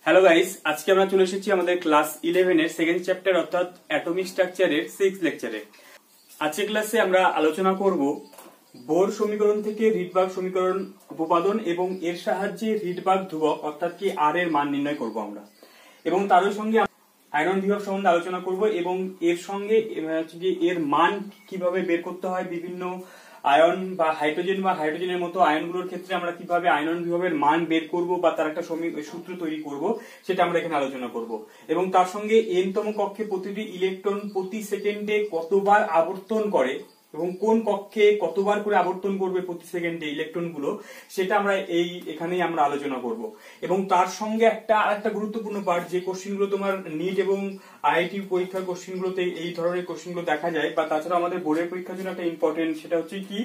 Hello guys, আজকে আমরা চলে এসেছি আমাদের ক্লাস 11 এর সেকেন্ড চ্যাপ্টার অর্থাৎ অ্যাটমিক স্ট্রাকচারের 6th লেকচারে। আজকের ক্লাসে আমরা আলোচনা করব বোর সমীকরণ থেকে রিডবার্গ সমীকরণ উপপাদন এবং এর সাহায্যে রিডবার্গ ধ্রুবক অর্থাৎ কি আর এর মান নির্ণয় করব আমরা, এবং তার সঙ্গে আয়রন বিভব সম্বন্ধে আলোচনা করব এবং এর সঙ্গে এর মান কিভাবে বের করতে হয়, বিভিন্ন আয়ন বা হাইড্রোজেনের মতো আয়নগুলোর ক্ষেত্রে আমরা কিভাবে আয়রন বিভবের মান বের করব বা তার একটা সূত্র তৈরি করব সেটা আমরা এখানে আলোচনা করব। এবং তার সঙ্গে এনতম কক্ষে প্রতিটি ইলেকট্রন প্রতি সেকেন্ডে কতবার আবর্তন করে এবং কোন কক্ষে কতবার করে আবর্তন করবে প্রতি সেকেন্ডে ইলেকট্রনগুলো সেটা আমরা এখানেই আমরা আলোচনা করব। এবং তার সঙ্গে একটা গুরুত্বপূর্ণ পার্ট, যে কোশ্চেনগুলো তোমার নিট এবং আইআইটি পরীক্ষার কোশ্চেনগুলোতে এই ধরনের কোশ্চেনগুলো দেখা যায় বা তাছাড়া আমাদের বোর্ডের পরীক্ষার জন্য একটা ইম্পর্টেন্ট, সেটা হচ্ছে কি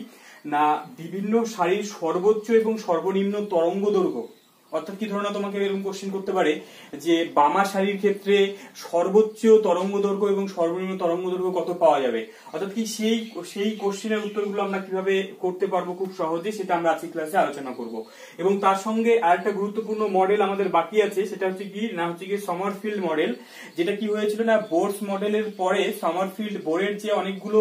না বিভিন্ন সারির সর্বোচ্চ এবং সর্বনিম্ন তরঙ্গ দৈর্ঘ্য। অর্থাৎ কি ধরনের তোমাকে এরকম কোশ্চেন করতে পারে যে বামা সারির ক্ষেত্রে সর্বোচ্চ তরঙ্গ দৈর্ঘ্য এবং সর্বনিম্ন তরঙ্গ দৈর্ঘ্য কত পাওয়া যাবে, অর্থাৎ কি সেই কোশ্চেনের উত্তরগুলো আমরা কিভাবে করতে পারবো খুব সহজে, সেটা আমরা আজকের ক্লাসে আলোচনা করব। এবং তার সঙ্গে আরেকটা গুরুত্বপূর্ণ মডেল আমাদের বাকি আছে, সেটা হচ্ছে কি সমারফিল্ড মডেল, যেটা কি হয়েছিল না বোরস মডেলের পরে সমারফিল্ড বোরের যে অনেকগুলো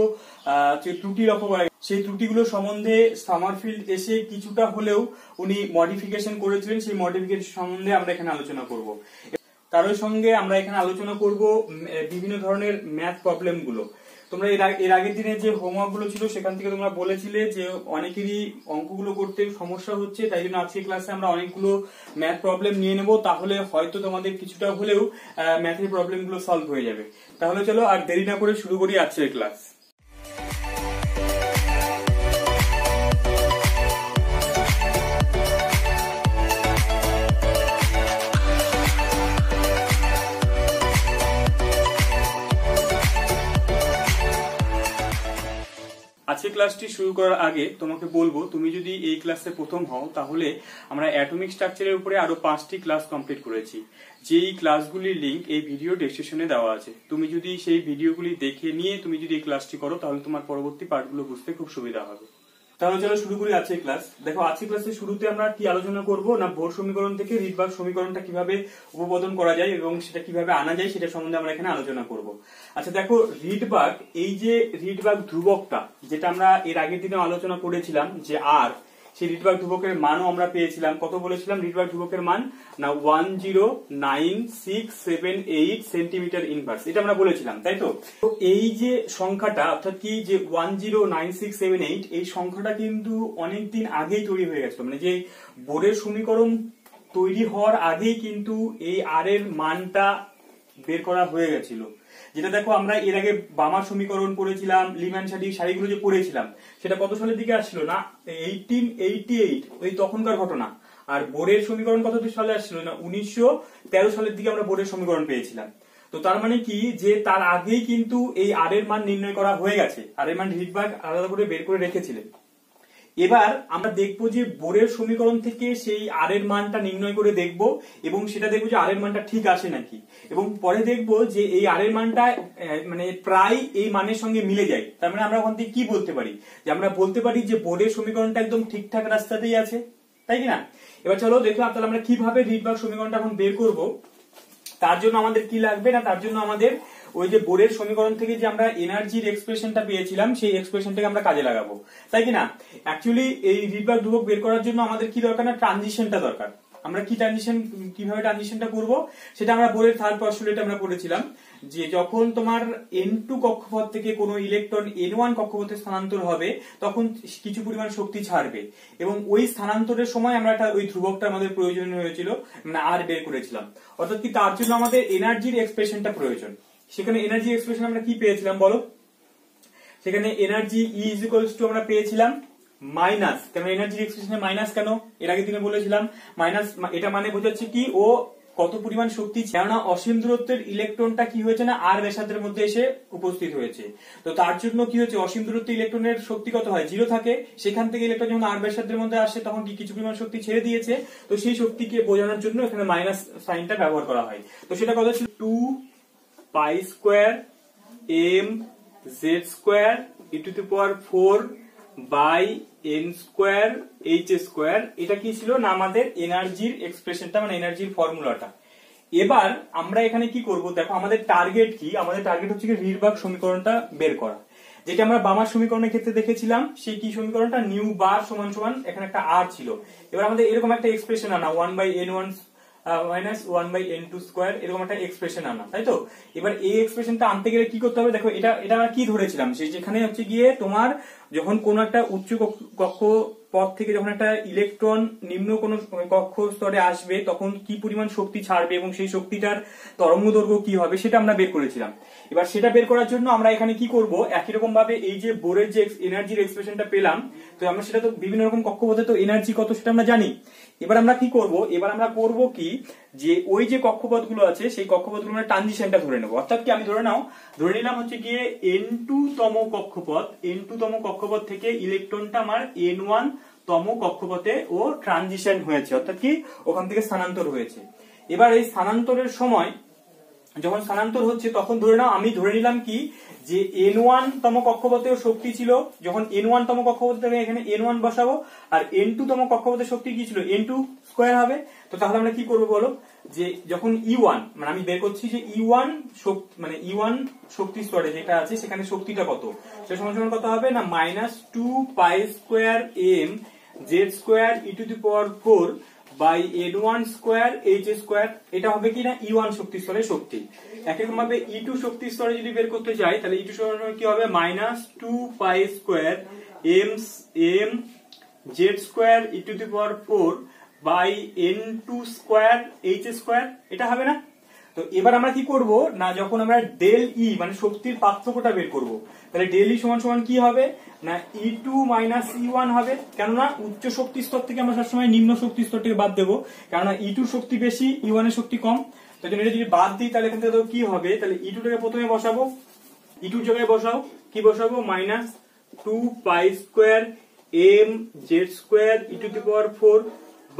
ত্রুটি লক্ষ্য করা, সেই ত্রুটিগুলো সম্বন্ধে সামারফিল্ড এসে কিছুটা হলেও উনি মডিফিকেশন করেছিলেন, সেই মডিফিকেশন সম্বন্ধে আমরা এখানে আলোচনা করব। তার সঙ্গে আমরা এখানে আলোচনা করব বিভিন্ন ধরনের ম্যাথ প্রবলেম গুলো। তোমরা এর আগের দিনে যে হোমওয়ার্ক গুলো ছিল সেখান থেকে তোমরা বলেছিলে যে অনেকেরই অঙ্কগুলো করতে সমস্যা হচ্ছে, তাই জন্য আজকে ক্লাসে আমরা অনেকগুলো ম্যাথ প্রবলেম নিয়ে নেব, তাহলে হয়তো তোমাদের কিছুটা হলেও ম্যাথের প্রবলেম গুলো সলভ হয়ে যাবে। তাহলে চলো আর দেরি না করে শুরু করি আজকের ক্লাস। আজকে ক্লাসটি শুরু করার আগে তোমাকে বলবো, তুমি যদি এই ক্লাসে প্রথম হও তাহলে আমরা অ্যাটমিক স্ট্রাকচারের উপরে আরো 5টি ক্লাস কমপ্লিট করেছি, যেই ক্লাসগুলির লিংক এই ভিডিও ডেসক্রিপশনে দেওয়া আছে। তুমি যদি সেই ভিডিওগুলি দেখে নিয়ে তুমি যদি এই ক্লাসটি করো তাহলে তোমার পরবর্তী পার্টগুলো বুঝতে খুব সুবিধা হবে। তাহলে চলো শুরু করি আজকের ক্লাস। দেখো, আজকের ক্লাসের শুরুতে আমরা কি আলোচনা করব না বোর সমীকরণ থেকে রিডবার্গ সমীকরণটা কিভাবে উপপাদন করা যায় এবং সেটা কিভাবে আনা যায় সেটা সম্বন্ধে আমরা এখানে আলোচনা করব। আচ্ছা দেখো, রিডবার্গ, এই যে রিডবার্গ ধ্রুবকটা যেটা আমরা এর আগের দিনে আলোচনা করেছিলাম যে আর, সেই রিডবার্গ ধ্রুবকের মানও আমরা পেয়েছিলাম। কত বলেছিলাম রিডবার্গ ধ্রুবকের মান? না 109,678 সেন্টিমিটার ইনভার্স, এটা আমরা বলেছিলাম, তাই তো? তো এই যে সংখ্যাটা অর্থাৎ কি যে 109,678, এই সংখ্যাটা কিন্তু অনেকদিন আগেই তৈরি হয়ে গেছিল, মানে যে বোরের সমীকরণ তৈরি হওয়ার আগেই কিন্তু এই আর এর মানটা বের করা হয়ে গেছিল। যেটা দেখো আমরা এর আগে বামার সমীকরণ পড়েছিলাম, লিম্যান সারিগুলো যে পড়েছিলাম সেটা কত সালের দিকে আসছিল না 1888, ওই তখনকার ঘটনা। আর বোরের সমীকরণ কত সালে আসছিল না 1913 সালের দিকে আমরা বোরের সমীকরণ পেয়েছিলাম। তো তার মানে কি যে তার আগেই কিন্তু এই আর এর মান নির্ণয় করা হয়ে গেছে, আর এর মান রিডবার্গ আলাদা করে বের করে রেখেছিলেন। এবার আমরা দেখবো যে বোরের সমীকরণ থেকে সেই আর এর মানটা নির্ণয় করে দেখব এবং সেটা দেখবো যে আর এর মানটা ঠিক আসে নাকি, এবং পরে দেখবো যে এই আর এর মানটা মানে প্রায় এই মানের সঙ্গে মিলে যায়। তার মানে আমরা ওখান থেকে কি বলতে পারি, যে আমরা বলতে পারি যে বোরের সমীকরণটা একদম ঠিকঠাক রাস্তাতেই আছে, তাই কিনা? এবার চলো দেখলাম তাহলে আমরা কিভাবে রিডবার্গ সমীকরণটা এখন বের করব। তার জন্য আমাদের কি লাগবে না, তার জন্য আমাদের ওই যে বোরের সমীকরণ থেকে যে আমরা এনার্জির এক্সপ্রেশনটা পেয়েছিলাম সেই এক্সপ্রেশনটাকে আমরা কাজে লাগাবো, তাই কি না? অ্যাকচুয়ালি এই রিডবার্গ ধ্রুবক বের করার জন্য আমাদের কি দরকার না ট্রানজিশনটা দরকার। আমরা কিভাবে ট্রানজিশনটা করব সেটা আমরা বোরের থার্ড পস্টুলেটে আমরা পড়েছিলাম, যে যখন তোমার N2 কক্ষপথ থেকে কোনো ইলেকট্রন N1 কক্ষপথে স্থানান্তর হবে তখন কিছু পরিমাণ শক্তি ছাড়বে, এবং ওই স্থানান্তরের সময় আমরা ওই ধ্রুবকটা আমাদের প্রয়োজন হয়েছিল, মানে আর বের করেছিলাম। অর্থাৎ কি তার জন্য আমাদের এনার্জির এক্সপ্রেশনটা প্রয়োজন। সেখানে এনার্জি এক্সপ্রেশন আমরা কি পেয়েছিলাম বলো? সেখানে এনার্জি E = আমরা পেয়েছিলাম মাইনাস, কেন এনার্জি এক্সপ্রেশনে মাইনাস কেন? এর আগে দিনে বলেছিলাম মাইনাস, এটা মানে বোঝাচ্ছে কি ও কত পরিমাণ শক্তি, কেননা অসীম দূরত্বের ইলেকট্রনটা কি হয়েছে না আর ব্যাসার্ধের মধ্যে এসে উপস্থিত হয়েছে। তো তার জন্য কি হচ্ছে, অসীম দূরত্বের ইলেকট্রনের শক্তি কত হয়? 0 থাকে। সেখান থেকে ইলেকট্রন যখন আর ব্যাসার্ধের মধ্যে আসে তখন কি কিছু পরিমাণ শক্তি ছেড়ে দিয়েছে, তো সেই শক্তিকে বোঝানোর জন্য এখানে মাইনাস সাইনটা ব্যবহার করা হয়। তো সেটা কত ছিল? 2π² mz² e⁴ by n² h²। এটা কি ছিল না আমাদের এনার্জির এক্সপ্রেশনটা, মানে এনার্জির ফর্মুলাটা। এবার আমরা এখানে কি করব, দেখো আমাদের টার্গেট কি, আমাদের টার্গেট হচ্ছে রিরবার্গ সমীকরণটা বের করা, যেটা আমরা বামার সমীকরণের ক্ষেত্রে দেখেছিলাম। সেই কি সমীকরণটা, নিউ বার সমান সমান এখানে একটা আর ছিল। এবার আমাদের এরকম একটা এক্সপ্রেশন আনা 1/n1 মাইনাস 1/n2 স্কয়ার, এরকম একটা এক্সপ্রেশন আনা, তাই তো। এবার এই এক্সপ্রেশনটা আনতে গেলে কি করতে হবে, দেখো এটা আমরা কি ধরেছিলাম, যেখানে হচ্ছে গিয়ে তোমার যখন কোন একটা উচ্চ কক্ষ পথ থেকে যখন একটা ইলেকট্রন নিম্ন কোন কক্ষ স্তরে আসবে তখন কি পরিমাণ শক্তি ছাড়বে এবং সেই শক্তিটার তরঙ্গদৈর্ঘ্য কি হবে সেটা আমরা বের করেছিলাম। এবার সেটা বের করার জন্য আমরা এখানে কি করব, একই রকম ভাবে এই যে বোরের যে এনার্জির এক্সপ্রেশনটা পেলাম, তো আমরা সেটা তো বিভিন্ন রকম কক্ষপথে তো এনার্জি কত সেটা আমরা জানি। এবার আমরা কি করব, এবার আমরা করব কি, যে ওই যে কক্ষপথগুলো আছে সেই কক্ষপথগুলো আমরা ট্রানজিশনটা ধরে নেব। অর্থাৎ কি, আমি ধরে নিলাম হচ্ছে গিয়ে n2 তম কক্ষপথ থেকে ইলেকট্রনটা আমার n1 তম কক্ষপথে ও ট্রানজিশন হয়েছে, অর্থাৎ কি ওখান থেকে স্থানান্তর হয়েছে। এবার এই স্থানান্তরের সময় যখন স্থানান্তর হচ্ছে তখন আমি ধরে নিলাম কি, যে n1 তম কক্ষপথেও শক্তি ছিল, যখন n1 তম কক্ষপথে থেকে এখানে n1 বসাবো, আর n2 তম কক্ষপথের শক্তি কি ছিল, n2 স্কয়ার হবে। তো তাহলে আমরা কি করবো বলো, যে যখন E1 মানে আমি বের করছি যে E1 শক্তি স্তরে যেটা আছে সেখানে শক্তিটা কত, সেটা সমান কত হবে না, -2π2m z2 e⁴ n1 square h square, এটা হবে কি না E1 শক্তি স্তরের শক্তি। একরকম ভাবে E2 শক্তি স্তরে যদি বের করতে যাই তাহলে E2 সমান কি হবে, -2π2m z2 e⁴ n2 square h square, এটা হবে না। তো এবার আমরা কি করব না, যখন আমরা ডেল ই মানে শক্তির পার্থক্যটা বের করব, তাহলে ডেল ই সমান সমান কি হবে না, E2 E1 হবে। কেননা উচ্চ শক্তি স্তর থেকে আমরা সবসময় নিম্ন শক্তি স্তরটাকে বাদ দেবো, কেননা E2 শক্তি বেশি, E1 এর শক্তি কম। তাই জন্য এটা যদি বাদ দিই তাহলে এখান থেকে কি হবে, তাহলে E2 টাকে প্রথমে বসাবো, E2 জায়গায় বসাও, কি বসাবো, -2π2m z2 e⁴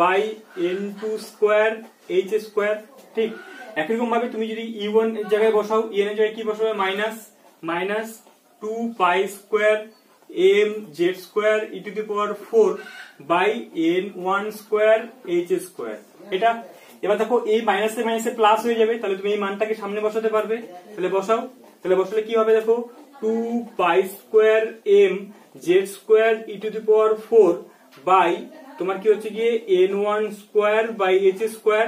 n2 square h square, ঠিক। একরকম ভাবে তুমি যদি E1 এর জায়গায় বসাও, En এর জায়গায় কি বসাবে, -2π2m z2 e⁴ n1 square h square, এটা। এবার দেখো এই মাইনাসে মাইনাসে প্লাস হয়ে যাবে, তাহলে তুমি এই মানটাকে সামনে বসাতে পারবে, তাহলে বসাও। তাহলে বসালে কি হবে, দেখো 2π2m z2 e⁴ তোমার কি হচ্ছে গিয়ে n1 স্কয়ার h স্কয়ার।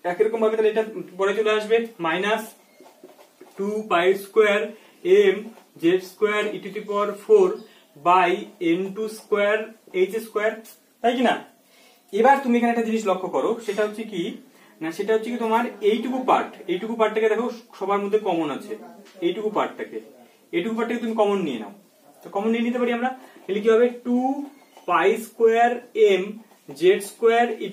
একরকম ভাবে তাহলে এটা পরে চলে আসবে -2π2m z2 e⁴ n2 square h square, তাই কি না। এবার তুমি এখানে একটা জিনিস লক্ষ্য করো, সেটা হচ্ছে কি না, সেটা হচ্ছে কি তোমার এইটুকু পার্টটাকে দেখো সবার মধ্যে কমন আছে, এইটুকু পার্টটাকে তুমি কমন নিয়ে নাও। তো কমন নিয়ে নিতে পারি আমরা, তাহলে কি হবে, 2π2m z2 e⁴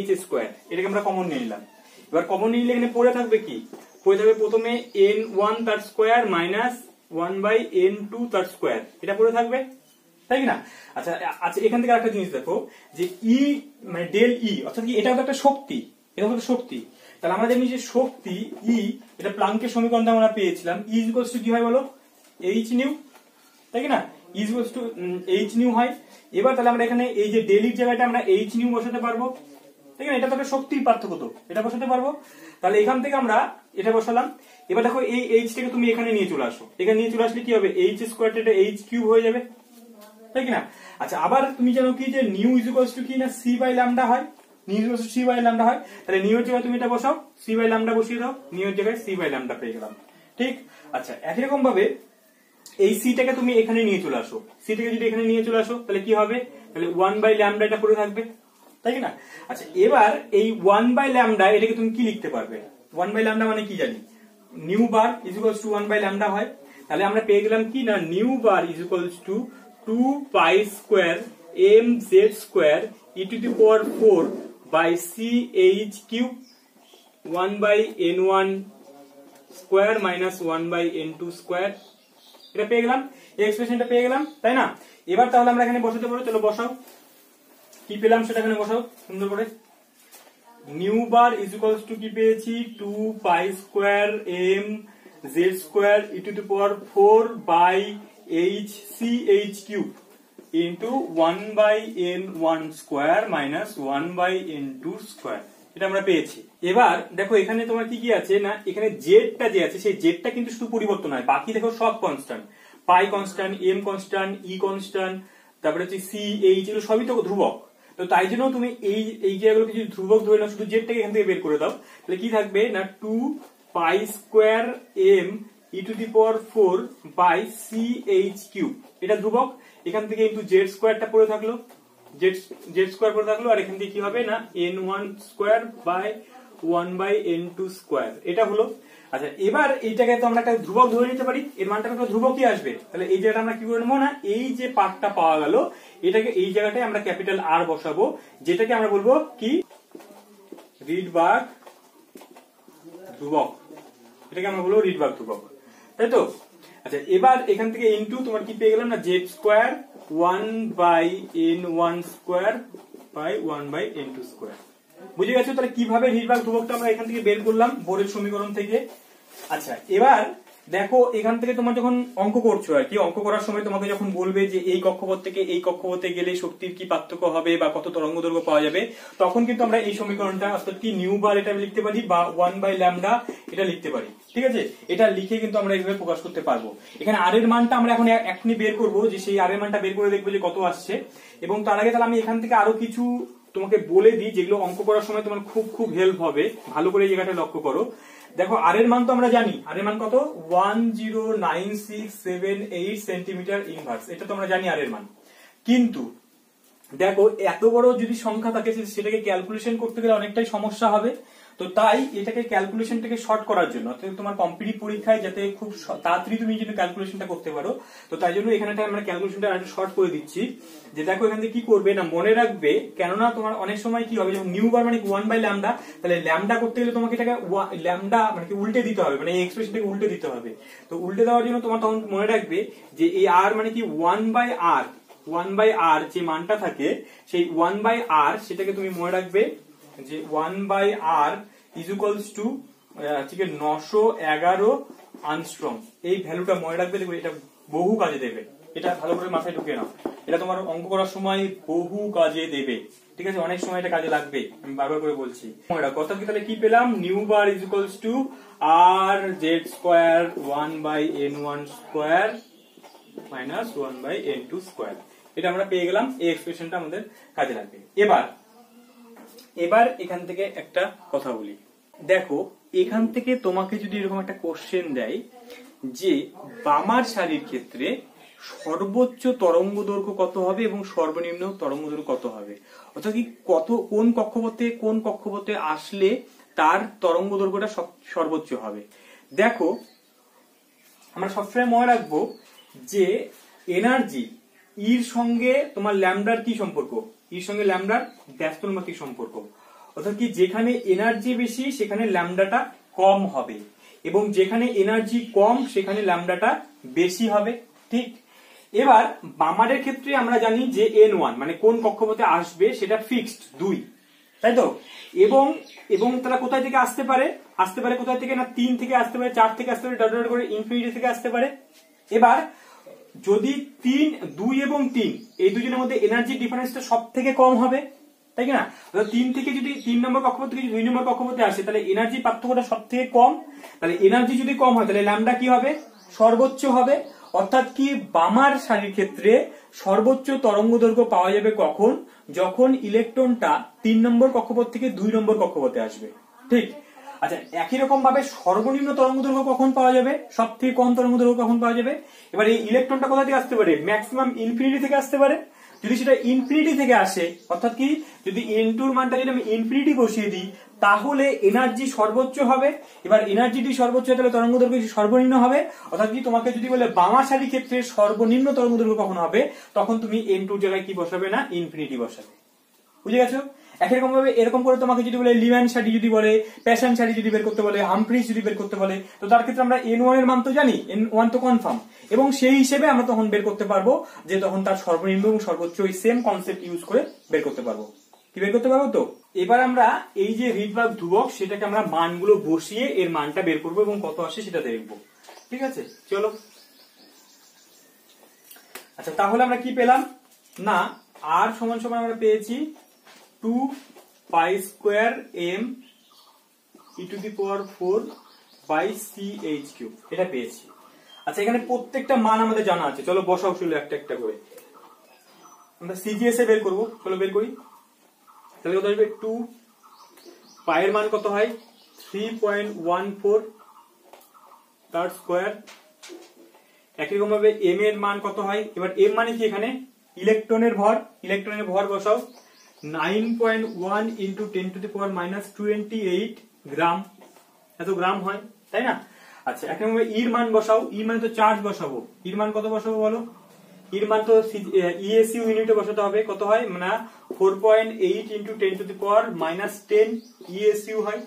h square, এটাকে আমরা কমন নিয়ে নিলাম। এবার কমন নিয়ে নিলে এখানে পড়ে থাকবে কি, পড়ে থাকবে প্রথমে n1 তার স্কয়ার মাইনাস 1/n2 তার স্কয়ার, এটা পড়ে থাকবে, তাই না। আচ্ছা, এখান থেকে আরেকটা জিনিস দেখো, যে ই মানে ডেল ই, অর্থাৎ কি এটা হলো একটা শক্তি, তাহলে আমরা জানি যে শক্তি ই, এটা প্লাঙ্কের সমীকরণটা আমরা পেয়েছিলাম, ই ইকুয়ালস টু কি হয় বলো, h নিউ, তাই না, ই ইকুয়ালস টু h নিউ হয়। এবার তাহলে আমরা এখানে এই যে ডেল ইর জায়গাটা আমরা h নিউ বসাতে পারবো, ঠিক আছে, এটা তো একটা শক্তির পার্থক্য, তো এটা বসাতে পারবো। তাহলে এখান থেকে আমরা এটা বসালাম। এবার দেখো এই h টাকে তুমি এখানে নিয়ে চলে আসো, এখানে নিয়ে চলে আসলে কি হবে, h স্কয়ারটা এটা h কিউব হয়ে যাবে, তাই কি না। আচ্ছা, আবার তুমি জানো কি যে নিউ ইজ ইকুয়ালস টু কি না c/λ হয়, হয়, তাহলে নিউ এর জায়গায় তুমি এটা বসাও, c/λ বসিয়ে দাও, নিউ এর জায়গায় c/λ পেয়ে গেলাম, ঠিক। আচ্ছা, একই রকম ভাবে এই c টাকে তুমি এখানে নিয়ে চলে আসো, c টাকে যদি এখানে নিয়ে চলে আসো তাহলে কি হবে, তাহলে 1/λ এটা পড়ে থাকবে, তাই না। আচ্ছা, এবার এই 1/λ এটাকে তুমি কি লিখতে পারবে, 1/λ মানে কি জানি, nu bar is equals to 1/λ হয়। তাহলে আমরা পেয়ে গেলাম কি না, nu bar is equals to 2π2m z2 e⁴ ch³ 1/n1 square minus 1/n2 square, এটা পেয়ে গেলাম, এই এক্সপ্রেশনটা পেয়ে গেলাম, তাই না। এবার তাহলে আমরা এখানে বসাতে পারো, চলো বসাও, কি পেলাম সেটা এখানে বসাও সুন্দর করে। New bar is equals two কি পেয়েছি, 2π2m z2 e⁴ hch³ into 1/n1 square minus 1/n2 square, এটা আমরা পেয়েছি। এবার দেখো এখানে তোমার কি কি আছে না, এখানে জেডটা যে আছে সেই জেডটা কিন্তু শুধু পরিবর্তন হয়, বাকি দেখো সব কনস্ট্যান্ট, পাই কনস্ট্যান্ট, এম কনস্ট্যান্ট, ই কনস্ট্যান্ট, তারপরে হচ্ছে সি, এইচ, এগুলো সবই তো ধ্রুবক। তো তাই জন্য তুমি এই জায়গাগুলোকে যদি ধ্রুবক ধরে নাও, শুধু জেডটাকে এখান থেকে বের করে দাও, তাহলে কি থাকবে না 2 pi square M E to the power 4 by C H cube, এটা ধ্রুবক। এখান থেকে কিন্তু জেড স্কোয়ারটা পড়ে থাকলো, জেড স্কোয়ার পড়ে থাকলো, আর এখান থেকে কি হবে না n1 square by 1 by n2 square, এটা হলো। আচ্ছা এবার এইটাকে তো আমরা একটা ধ্রুবক ধরে নিতে পারি, এর মানটা তো ধ্রুবকই আসবে। তাহলে এই জায়গাটা আমরা কি করে নেবো না, এই যে পার্টটা পাওয়া গেল এটাকে এই জায়গাটায় আমরা ক্যাপিটাল আর বসাবো, যেটাকে আমরা বলবো কি রিডবার্গ ধ্রুবক, এটাকে আমরা বলবো রিডবার্গ ধ্রুবক, তাই তো। আচ্ছা এবার এখান থেকে ইনটু তোমার কি পেয়ে গেলাম না Z square 1 by n1 square by 1 by n2 square. বুঝে গেছো তাহলে কিভাবে রিডবার্গ ধ্রুবকটা আমরা এখান থেকে বের করলাম বোরের সমীকরণ থেকে। আচ্ছা এবার দেখো এখান থেকে তোমার যখন অঙ্ক করছো আর কি, অঙ্ক করার সময় তোমাকে যখন বলবে যে এই কক্ষপথ থেকে এই কক্ষপথে গেলে শক্তির কি পার্থক্য হবে বা কত তরঙ্গ দৈর্ঘ্য পাওয়া যাবে, তখন কিন্তু আমরা এই সমীকরণটা অর্থাৎ কি নিউ বার এটা লিখতে পারি বা 1 বাই ল্যামডা এটা লিখতে পারি, ঠিক আছে। এটা লিখে কিন্তু আমরা এইভাবে প্রকাশ করতে পারবো। এখানে আর এর মানটা আমরা এখন এখনই বের করবো, যে সেই আর এর মানটা বের করে দেখবো যে কত আসছে। এবং তার আগে তাহলে আমি এখান থেকে আরো কিছু তোমাকে বলে দিই যেগুলো অঙ্ক করার সময় তোমার খুব খুব হেল্প হবে, ভালো করে এই জায়গাটা লক্ষ্য করো। দেখো আর এর মান তো আমরা জানি, আর এর মান কত 109678 সেন্টিমিটার ইনভার্স, এটা তো আমরা জানি আর এর মান। কিন্তু দেখো এত বড় যদি সংখ্যা থাকে সেটাকে ক্যালকুলেশন করতে গেলে অনেকটাই সমস্যা হবে। তো তাই এটাকে ক্যালকুলেশনটাকে শর্ট করার জন্য, অর্থাৎ তোমার কম্পিটিটিভ পরীক্ষায় যাতে খুব তাড়াতাড়ি তুমি যদি ক্যালকুলেশনটা করতে পারো, তো তাই জন্য এখানে আমরা ক্যালকুলেশনটা একটু শর্ট করে দিচ্ছি। যে দেখো এখান থেকে কি করবে না মনে রাখবে, কেননা তোমার অনেক সময় কি হবে যখন নিউ বার মানে 1 বাই ল্যামডা, তাহলে ল্যামডা করতে গেলে তোমাকে এটাকে ল্যামডা মানে কি উল্টে দিতে হবে, মানে এই এক্সপ্রেশনটাকে উল্টে দিতে হবে। তো উল্টে দেওয়ার জন্য তোমার তখন মনে রাখবে যে এই আর মানে কি 1 বাই আর যে মানটা থাকে সেই 1 বাই আর সেটাকে তুমি মনে রাখবে যে 1 by R is equals to 911 angstrom. এই ভ্যালুটা মনে রাখবে, দেখবে এটা বহু কাজে দেবে, এটা ভালো করে মাথায় ঢুকে নাও, এটা তোমার অঙ্ক করার সময় বহু কাজে দেবে, ঠিক আছে। অনেক সময় এটা কাজে লাগবে, আমি বারবার করে বলছি মনে রাখো। অর্থাৎ তাহলে কি পেলাম, nu bar is equals to R Z square 1 by n1 square minus 1 by n2 square, এটা আমরা পেয়ে গেলাম। এই এক্সপ্রেশনটা আমাদের কাজে লাগবে। এবার এখান থেকে একটা কথা বলি, দেখো এখান থেকে তোমাকে যদি এরকম একটা কোশ্চেন দেয় যে বামার সারির ক্ষেত্রে সর্বোচ্চ তরঙ্গ দৈর্ঘ্য কত হবে এবং সর্বনিম্ন তরঙ্গ দৈর্ঘ্য কত হবে, অর্থাৎ কি কোন কক্ষপথে আসলে তার তরঙ্গ দৈর্ঘ্যটা সর্বোচ্চ হবে। দেখো আমরা সবসময় মনে রাখবো যে এনার্জি ইর সঙ্গে তোমার ল্যামডার কি সম্পর্ক, ইর সঙ্গে ল্যামডার ব্যস্তনুপাতিক সম্পর্ক, অর্থাৎ কি যেখানে এনার্জি বেশি সেখানে ল্যামডাটা কম হবে এবং যেখানে এনার্জি কম সেখানে ল্যামডাটা বেশি হবে, ঠিক। এবার বামারের ক্ষেত্রে আমরা জানি যে n1 মানে কোন কক্ষপথে আসবে সেটা ফিক্সড 2, তাই তো। এবং তারা কোথায় থেকে আসতে পারে কোথায় থেকে না 3 থেকে আসতে পারে, 4 থেকে আসতে পারে, ডট ডট করে ইনফিনিটি থেকে আসতে পারে। এবার যদি 2 এবং 3 এই দুজনের মধ্যে এনার্জি ডিফারেন্সটা সব থেকে কম হবে, তাই না। 3 থেকে যদি 3 নম্বর কক্ষপথ থেকে 2 নম্বর কক্ষপথে আসে তাহলে এনার্জি পার্থক্যটা সব থেকে কম, তাহলে এনার্জি যদি কম হয় তাহলে ল্যামডা কি হবে, সর্বোচ্চ হবে। অর্থাৎ কি বামার সারির ক্ষেত্রে সর্বোচ্চ তরঙ্গ দৈর্ঘ্য পাওয়া যাবে কখন, যখন ইলেকট্রনটা 3 নম্বর কক্ষপথ থেকে 2 নম্বর কক্ষপথে আসবে, ঠিক। আচ্ছা একই রকম ভাবে সর্বনিম্ন তরঙ্গ দৈর্ঘ্য কখন পাওয়া যাবে, সব থেকে কম তরঙ্গ দৈর্ঘ্য কখন পাওয়া যাবে। এবার এই ইলেকট্রনটা কোথা থেকে আসতে পারে, ম্যাক্সিমাম ইনফিনিটি থেকে আসতে পারে। যদি সেটা ইনফিনিটি থেকে আসে, অর্থাৎ কি যদি n2 এর মানটা যদি আমি ইনফিনিটি বসিয়ে দিই তাহলে এনার্জি সর্বোচ্চ হবে। এবার এনার্জিটি সর্বোচ্চ তাহলে তরঙ্গ দৈর্ঘ্য সর্বনিম্ন হবে। অর্থাৎ কি তোমাকে যদি বলে বামা সারি ক্ষেত্রে সর্বনিম্ন তরঙ্গ দৈর্ঘ্য কখন হবে, তখন তুমি n2 জায়গায় কি বসাবে না ইনফিনিটি বসাবে। বুঝে গেছো। একই রকম ভাবে এরকম করে তোমাকে যদি বলে লিম্যান সারি যদি বলে, প্যাশন সারি যদি বের করতে বলে, হামফ্রিজ যদি বের করতে বলে, তো তার ক্ষেত্রে আমরা n1 এর মান তো জানি, n1 তো কনফার্ম, এবং সেই হিসেবে আমরা তখন বের করতে পারবো যে তখন তার সর্বনিম্ন এবং সর্বোচ্চ ওই সেম কনসেপ্ট ইউজ করে বের করতে পারবো। কি বের করতে পারবো তো। এবার আমরা এই যে রিডবার্গ ধ্রুবক সেটাকে আমরা মানগুলো বসিয়ে এর মানটা বের করবো এবং কত আসে সেটা দেখবো, ঠিক আছে। চলো আচ্ছা তাহলে আমরা কি পেলাম না, আর সমান সমান আমরা পেয়েছি 2 pi square M E to the power 4 by CH cube, এটা পেয়েছি। আচ্ছা, এখানে প্রত্যেকটা মান আমাদের জানা আছে, চলো বসাও শুরু একটা একটা করে। আমরা CGS এ বের করবো, চলো বের করি। তাহলে কত আসবে 2, পায়ের মান কত হয় 3.14 তার স্কোয়ার। একই রকম ভাবে এম এর মান কত হয়, এবার এম মানে কি এখানে ইলেকট্রনের ভর, ইলেকট্রনের ভর বসাও 9.1 ইন্টু 10 টু দি পাওয়ার -28 গ্রাম, এত গ্রাম হয়, তাই না? আচ্ছা, একই রকম ইর মান বসাও, ই মানে তো চার্জ বসাবো, ইর মান কত বসাবো বলো, ইর মান তো ইএসইউ ইউনিটে বসাতে হবে, কত হয় মানে 4.8 into 10 to the power -10 ESU হয়,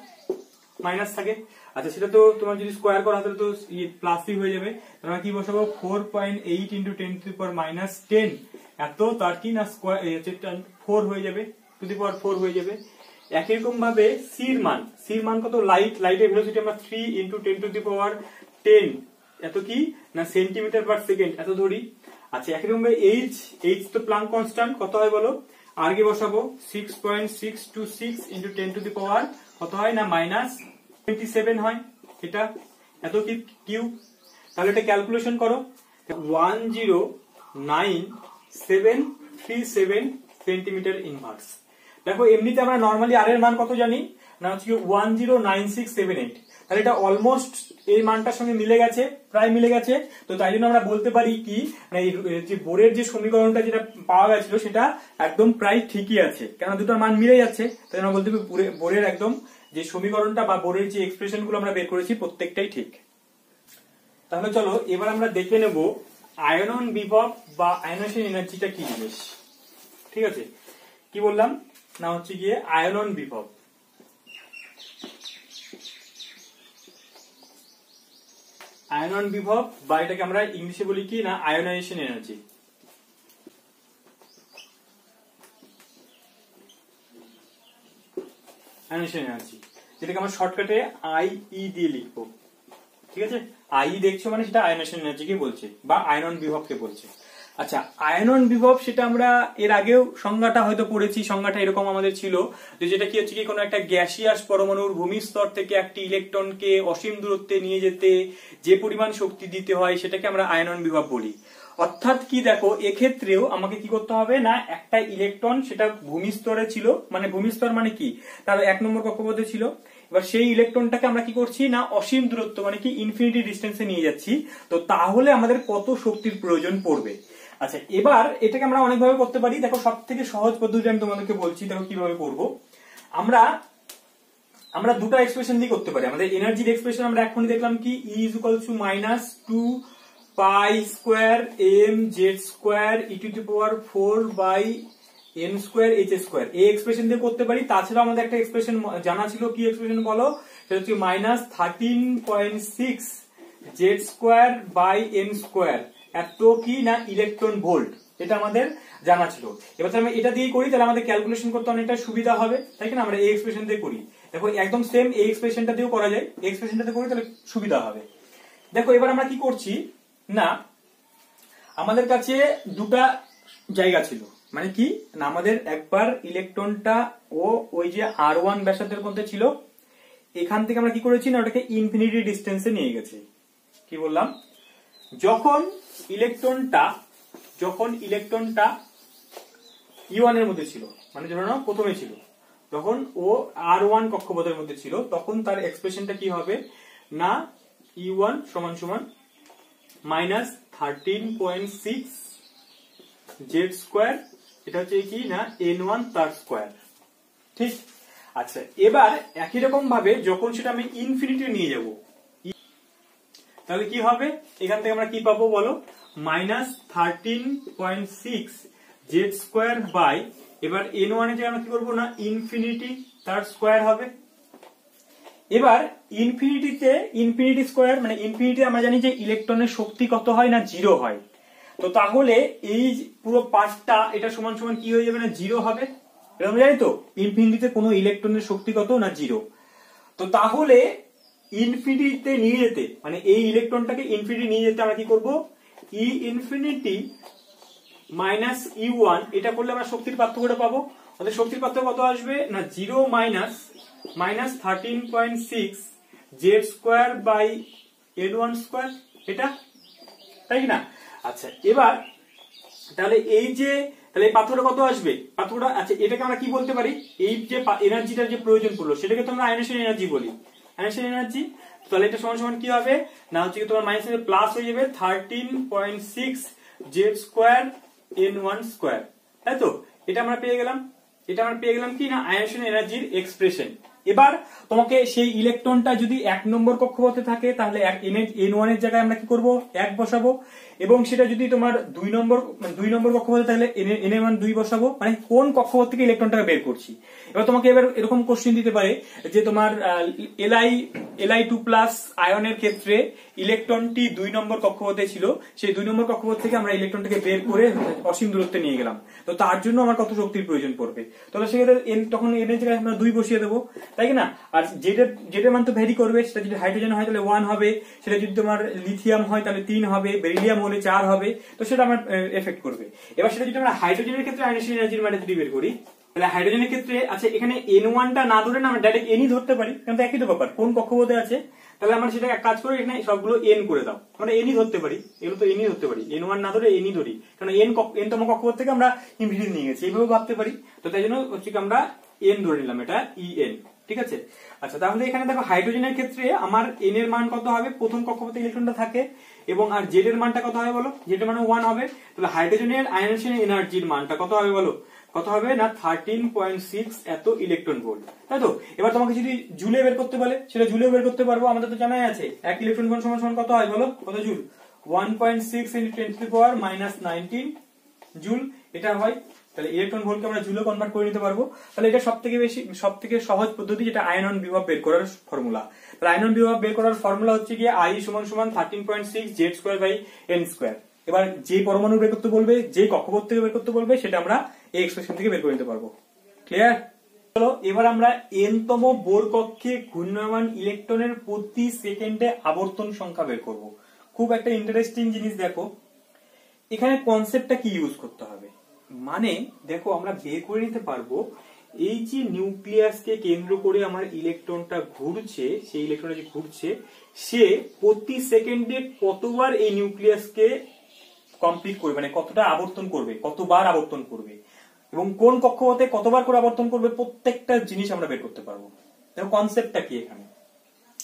মাইনাস থাকে। আচ্ছা, সেটা তো তোমার যদি স্কোয়ার করা তাহলে তো প্লাসই হয়ে যাবে, আমরা কি বসাবো 4.8 ইন্টু 10 টু দি পাওয়ার -10 এত, তার কি না স্কোয়ার 4 হয়ে যাবে, টু দি পাওয়ার 4 হয়ে যাবে। একই রকম ভাবে সির মান কত, লাইটের ভেলোসিটি আমরা 3 ইন্টু 10 টু দি পাওয়ার 10 এত কি না সেন্টিমিটার পার সেকেন্ড এত ধরি। আচ্ছা, একই রকম ভাবে এইচ তো প্লাঙ্ক কনস্ট্যান্ট, কত হয় বলো, আর কি বসাবো 6.626 ইন্টু 10 টু দি পাওয়ার কত হয় না -27 হয়, এটা এত কি কিউব। তাহলে এটা ক্যালকুলেশন করো, 109.737 সেন্টিমিটার ইনভার্স। দেখো এমনিতে আমরা নরমালি আর এর মান কত জানি না, হচ্ছে 109.678, তাহলে এটা অলমোস্ট এই মানটার সঙ্গে মিলে গেছে, প্রায় মিলে গেছে। তো তাই জন্য আমরা বলতে পারি কি না, এই যে বোরের যে সমীকরণটা যেটা পাওয়া গেছিল সেটা একদম প্রায় ঠিকই আছে, কেন দুটোর মান মিলে যাচ্ছে, তাই আমরা বলতে পারি বোরের একদম যে সমীকরণটা বা বোরের যে এক্সপ্রেশন গুলো আমরা বের করেছি প্রত্যেকটাই ঠিক। তাহলে চলো এবার আমরা দেখে নেব আয়নন বিভব বা আয়নেশন এনার্জিটা কি জিনিস। ঠিক আছে, কি বললাম না, হচ্ছে গিয়ে আয়নন বিভব। আয়নন বিভব বা এটাকে আমরা ইংলিশে বলি কি না আয়োনাইজেশন এনার্জি। আয়নেশন এনার্জি যেটাকে আমরা শর্টকাটে আইই দিয়ে লিখবো। ঠিক আছে, আইই দেখছো মানে সেটা আয়নেশন এনার্জিকে বলছে বা আয়নন বিভবকে বলছে। আচ্ছা, আয়নন বিভব সেটা আমরা এর আগেও সংজ্ঞাটা হয়তো পড়েছি, সংজ্ঞাটা এরকম আমাদের ছিল যে যেটা কি হচ্ছে কি কোনো একটা গ্যাসিয়াস পরমাণুর ভূমিস্তর থেকে একটি ইলেকট্রনকে অসীম দূরত্বে নিয়ে যেতে যে পরিমাণ শক্তি দিতে হয় সেটাকে আমরা আয়নন বিভব বলি। অর্থাৎ কি দেখো, এক্ষেত্রেও আমাকে কি করতে হবে না, একটা ইলেকট্রন সেটা ভূমিস্তরে ছিল, মানে ভূমিস্তর মানে কি তার 1 নম্বর কক্ষপথে ছিল, এবার সেই ইলেকট্রনটাকে আমরা কি করছি না অসীম দূরত্ব মানে কি ইনফিনিটি ডিস্টেন্সে নিয়ে যাচ্ছি, তো তাহলে আমাদের কত শক্তির প্রয়োজন পড়বে। আচ্ছা, এবার এটাকে আমরা অনেকভাবে করতে পারি, দেখো সব থেকে সহজ পদ্ধতি আমি তোমাদেরকে বলছি, দেখো কিভাবে করব। আমরা দুটো এক্সপ্রেশন দিয়ে করতে পারি। আমাদের এনার্জির এক্সপ্রেশন আমরা এখনই দেখলাম কি E = -2 pi square M Z square E to the power 4 by M square H square, এই এক্সপ্রেশন দিয়ে করতে পারি। তাছাড়া আমাদের একটা এক্সপ্রেশন জানা ছিল, কি এক্সপ্রেশন বলো, সেটা হচ্ছে -13.6 Z square by M square এত কি না ইলেকট্রন ভোল্ট, এটা আমাদের জানা ছিল। এবার আমরা এটা দিয়ে করি, তাহলে আমাদের ক্যালকুলেশন করতে অনেকটা সুবিধা হবে, তাই না? আমরা এই এক্সপ্রেশন দিয়ে করি, দেখো একদম সেম এই এক্সপ্রেশনটা দিয়েও করা যায়, এই এক্সপ্রেশনটাতে করি তাহলে সুবিধা হবে। দেখো এবার আমরা কি করছি না, আমাদের কাছে দুটা জায়গা ছিল, মানে কি না আমাদের একবার ইলেকট্রনটা ও ওই যে R1 ব্যাসার্ধের মধ্যে ছিল, এখান থেকে আমরা কি করেছি না ওটাকে ইনফিনিটি ডিস্টেন্সে নিয়ে গেছি। কি বললাম, যখন ইলেকট্রনটা E1 এর মধ্যে ছিল, মানে ধরো না প্রথমে ছিল, তখন ও R1 কক্ষপথের মধ্যে ছিল, তখন তার এক্সপ্রেশনটা কি হবে না E1 -13.6 জেড স্কোয়ার, এটা হচ্ছে কি না N1 তার স্কোয়ার। ঠিক, আচ্ছা এবার একই রকম ভাবে যখন সেটা আমি ইনফিনিটি নিয়ে যাব, তাহলে কি হবে, এখান থেকে আমরা কি পাবো বলো, -13.6 জেড স্কোয়ার বাই, এবার N1 এর জায়গায় আমরা কি করবো না ইনফিনিটি তার স্কোয়ার হবে। এবার ইনফিনিটি স্কোয়ার মানে ইনফিনিটি আমরা জানি যে ইলেকট্রনের শক্তি কত হয় না 0 হয়, তো তাহলে এই পুরো পার্টটা এটা সমান সমান কি হয়ে যাবে না 0 হবে, এরকম জানি তো ইনফিনিটিতে কোনো ইলেকট্রনের শক্তি কত না 0। তো তাহলে ইনফিনিটিতে নিয়ে যেতে মানে এই ইলেকট্রনটাকে ইনফিনিটি নিয়ে যেতে আমরা কি করব, E ইনফিনিটি -E1, এটা করলে আমরা শক্তির পার্থক্যটা পাবো, তাহলে শক্তির পার্থক্য কত আসবে না 0 minus 13.6 Z square by n1 square, এটা তাই না? আচ্ছা এবার তাহলে এই যে তাহলে এই পার্থক্যটা কত আসবে, পার্থক্যটা আচ্ছা এটাকে আমরা কি বলতে পারি, এই যে এনার্জিটার যে প্রয়োজন পড়লো সেটাকে তো আমরা আয়নেশন এনার্জি বলি, আয়নেশন এনার্জি। তাহলে এটা সমান সমান কি হবে না হচ্ছে কি তোমার মাইনাস প্লাস হয়ে যাবে 13.6 জেড স্কোয়ার n1 স্কোয়ার, তাই তো? এটা আমরা পেয়ে গেলাম, এটা আমরা পেয়ে গেলাম কি না আয়নেশন এনার্জির এক্সপ্রেশন। এবার তোমাকে সেই ইলেকট্রনটা যদি 1 নম্বর কক্ষপথে থাকে তাহলে n1 এর জায়গায় আমরা কি করব 1 বসাবো, এবং সেটা যদি তোমার 2 নম্বর কক্ষপথে তাহলে n1 2 বসাবো, মানে কোন কক্ষপথ থেকে ইলেকট্রনটাকে বের করছি। এবার তোমাকে এবার এরকম কোশ্চেন দিতে পারে যে তোমার Li2+ আয়নের ক্ষেত্রে ইলেকট্রনটি 2 নম্বর কক্ষপথে ছিল, সেই 2 নম্বর কক্ষপথ থেকে আমরা ইলেকট্রনটাকে বের করে অসীম দূরত্বে নিয়ে গেলাম, তো তার জন্য আমার কত শক্তির প্রয়োজন পড়বে, তাহলে সেক্ষেত্রে তখন n এর জায়গায় আমরা 2 বসিয়ে দেবো, তাই না? আর জেড এর মান তো ভ্যারি করবে, সেটা যদি হাইড্রোজেন হয় তাহলে 1 হবে, সেটা যদি তোমার লিথিয়াম হয় তাহলে 3 হবে, বেরিলিয়াম হলে 4 হবে, তো সেটা আমার এফেক্ট করবে। এবার সেটা যদি আমরা হাইড্রোজেনের ক্ষেত্রে আয়নেশন এনার্জির মান যদি বের করি, তাহলে হাইড্রোজেনের ক্ষেত্রে আচ্ছা এখানে n1 টা না ধরে না আমরা ডাইরেক্ট n ই ধরতে পারি, কারণ একই তো ব্যাপার কোন কক্ষপথে আছে। তাহলে আমরা সেটা এক কাজ করে এখানে সবগুলো n করে দাও, আমরা n ই ধরতে পারি, এগুলো তো n ই ধরতে পারি, n1 না ধরে n ই ধরি, কারণ n তম কক্ষপথ থেকে আমরা ইনফিনিটি নিয়ে গেছি, এইভাবে ভাবতে পারি। তো তাই জন্য হচ্ছে কি আমরা n ধরে নিলাম, এটা en, ঠিক আছে? আচ্ছা তাহলে এখানে দেখো হাইড্রোজেনের ক্ষেত্রে আমার n এর মান কত হবে, প্রথম কক্ষপথে ইলেকট্রনটা থাকে, এবং আর জেড এর মানটা কত হবে বলো, জেড এর মান 1 হবে, তাহলে হাইড্রোজেনের আয়নেশন এনার্জির মানটা কত হবে বলো, কত হবে না 13.6 এত ইলেকট্রন ভোল্ট, তাই তো? এবার তোমাকে যদি জুলে বের করতে বলে সেটা জুলেও বের করতে পারবো, আমাদের তো জানাই আছে 1 ইলেকট্রন ভোল্ট সমান কত হয় বলো, কত জুল, 1.6 × 10⁻⁻19 জুল এটা হয়। তাহলে ইলেকট্রন ভোল্টকে আমরা জুলে কনভার্ট করে নিতে পারবো। তাহলে এটা সবথেকে সহজ পদ্ধতি, যেটা আয়নন বিভব বের করার ফর্মুলা। তাহলে আয়নন বিভব বের করার ফর্মুলা হচ্ছে গিয়ে I = 13.6 Z²/n²। এবার যে পরমাণু বের করতে বলবে, যে কক্ষপথ থেকে বের করতে বলবে, সেটা আমরা এই এক্সপ্রেশন থেকে বের করে নিতে পারবো। ক্লিয়ার? চলো এবার আমরা n-তম বোর কক্ষে ঘূর্ণায়মান ইলেকট্রনের প্রতি সেকেন্ডে আবর্তন সংখ্যা বের করব। খুব একটা ইন্টারেস্টিং জিনিস দেখো, এখানে কনসেপ্টটা কি ইউজ করতে হবে, মানে দেখো আমরা বের করে নিতে পারবো এই যে নিউক্লিয়াসকে কেন্দ্র করে আমার ইলেকট্রনটা ঘুরছে, সেই ইলেকট্রনটা যে ঘুরছে সে প্রতি সেকেন্ডে কতবার এই নিউক্লিয়াসকে কমপ্লিট করবে, মানে কতটা আবর্তন করবে, কতবার আবর্তন করবে, এবং কোন কক্ষপথে কতবার করে আবর্তন করবে, প্রত্যেকটা জিনিস আমরা বের করতে পারবো। দেখো কনসেপ্টটা কি এখানে,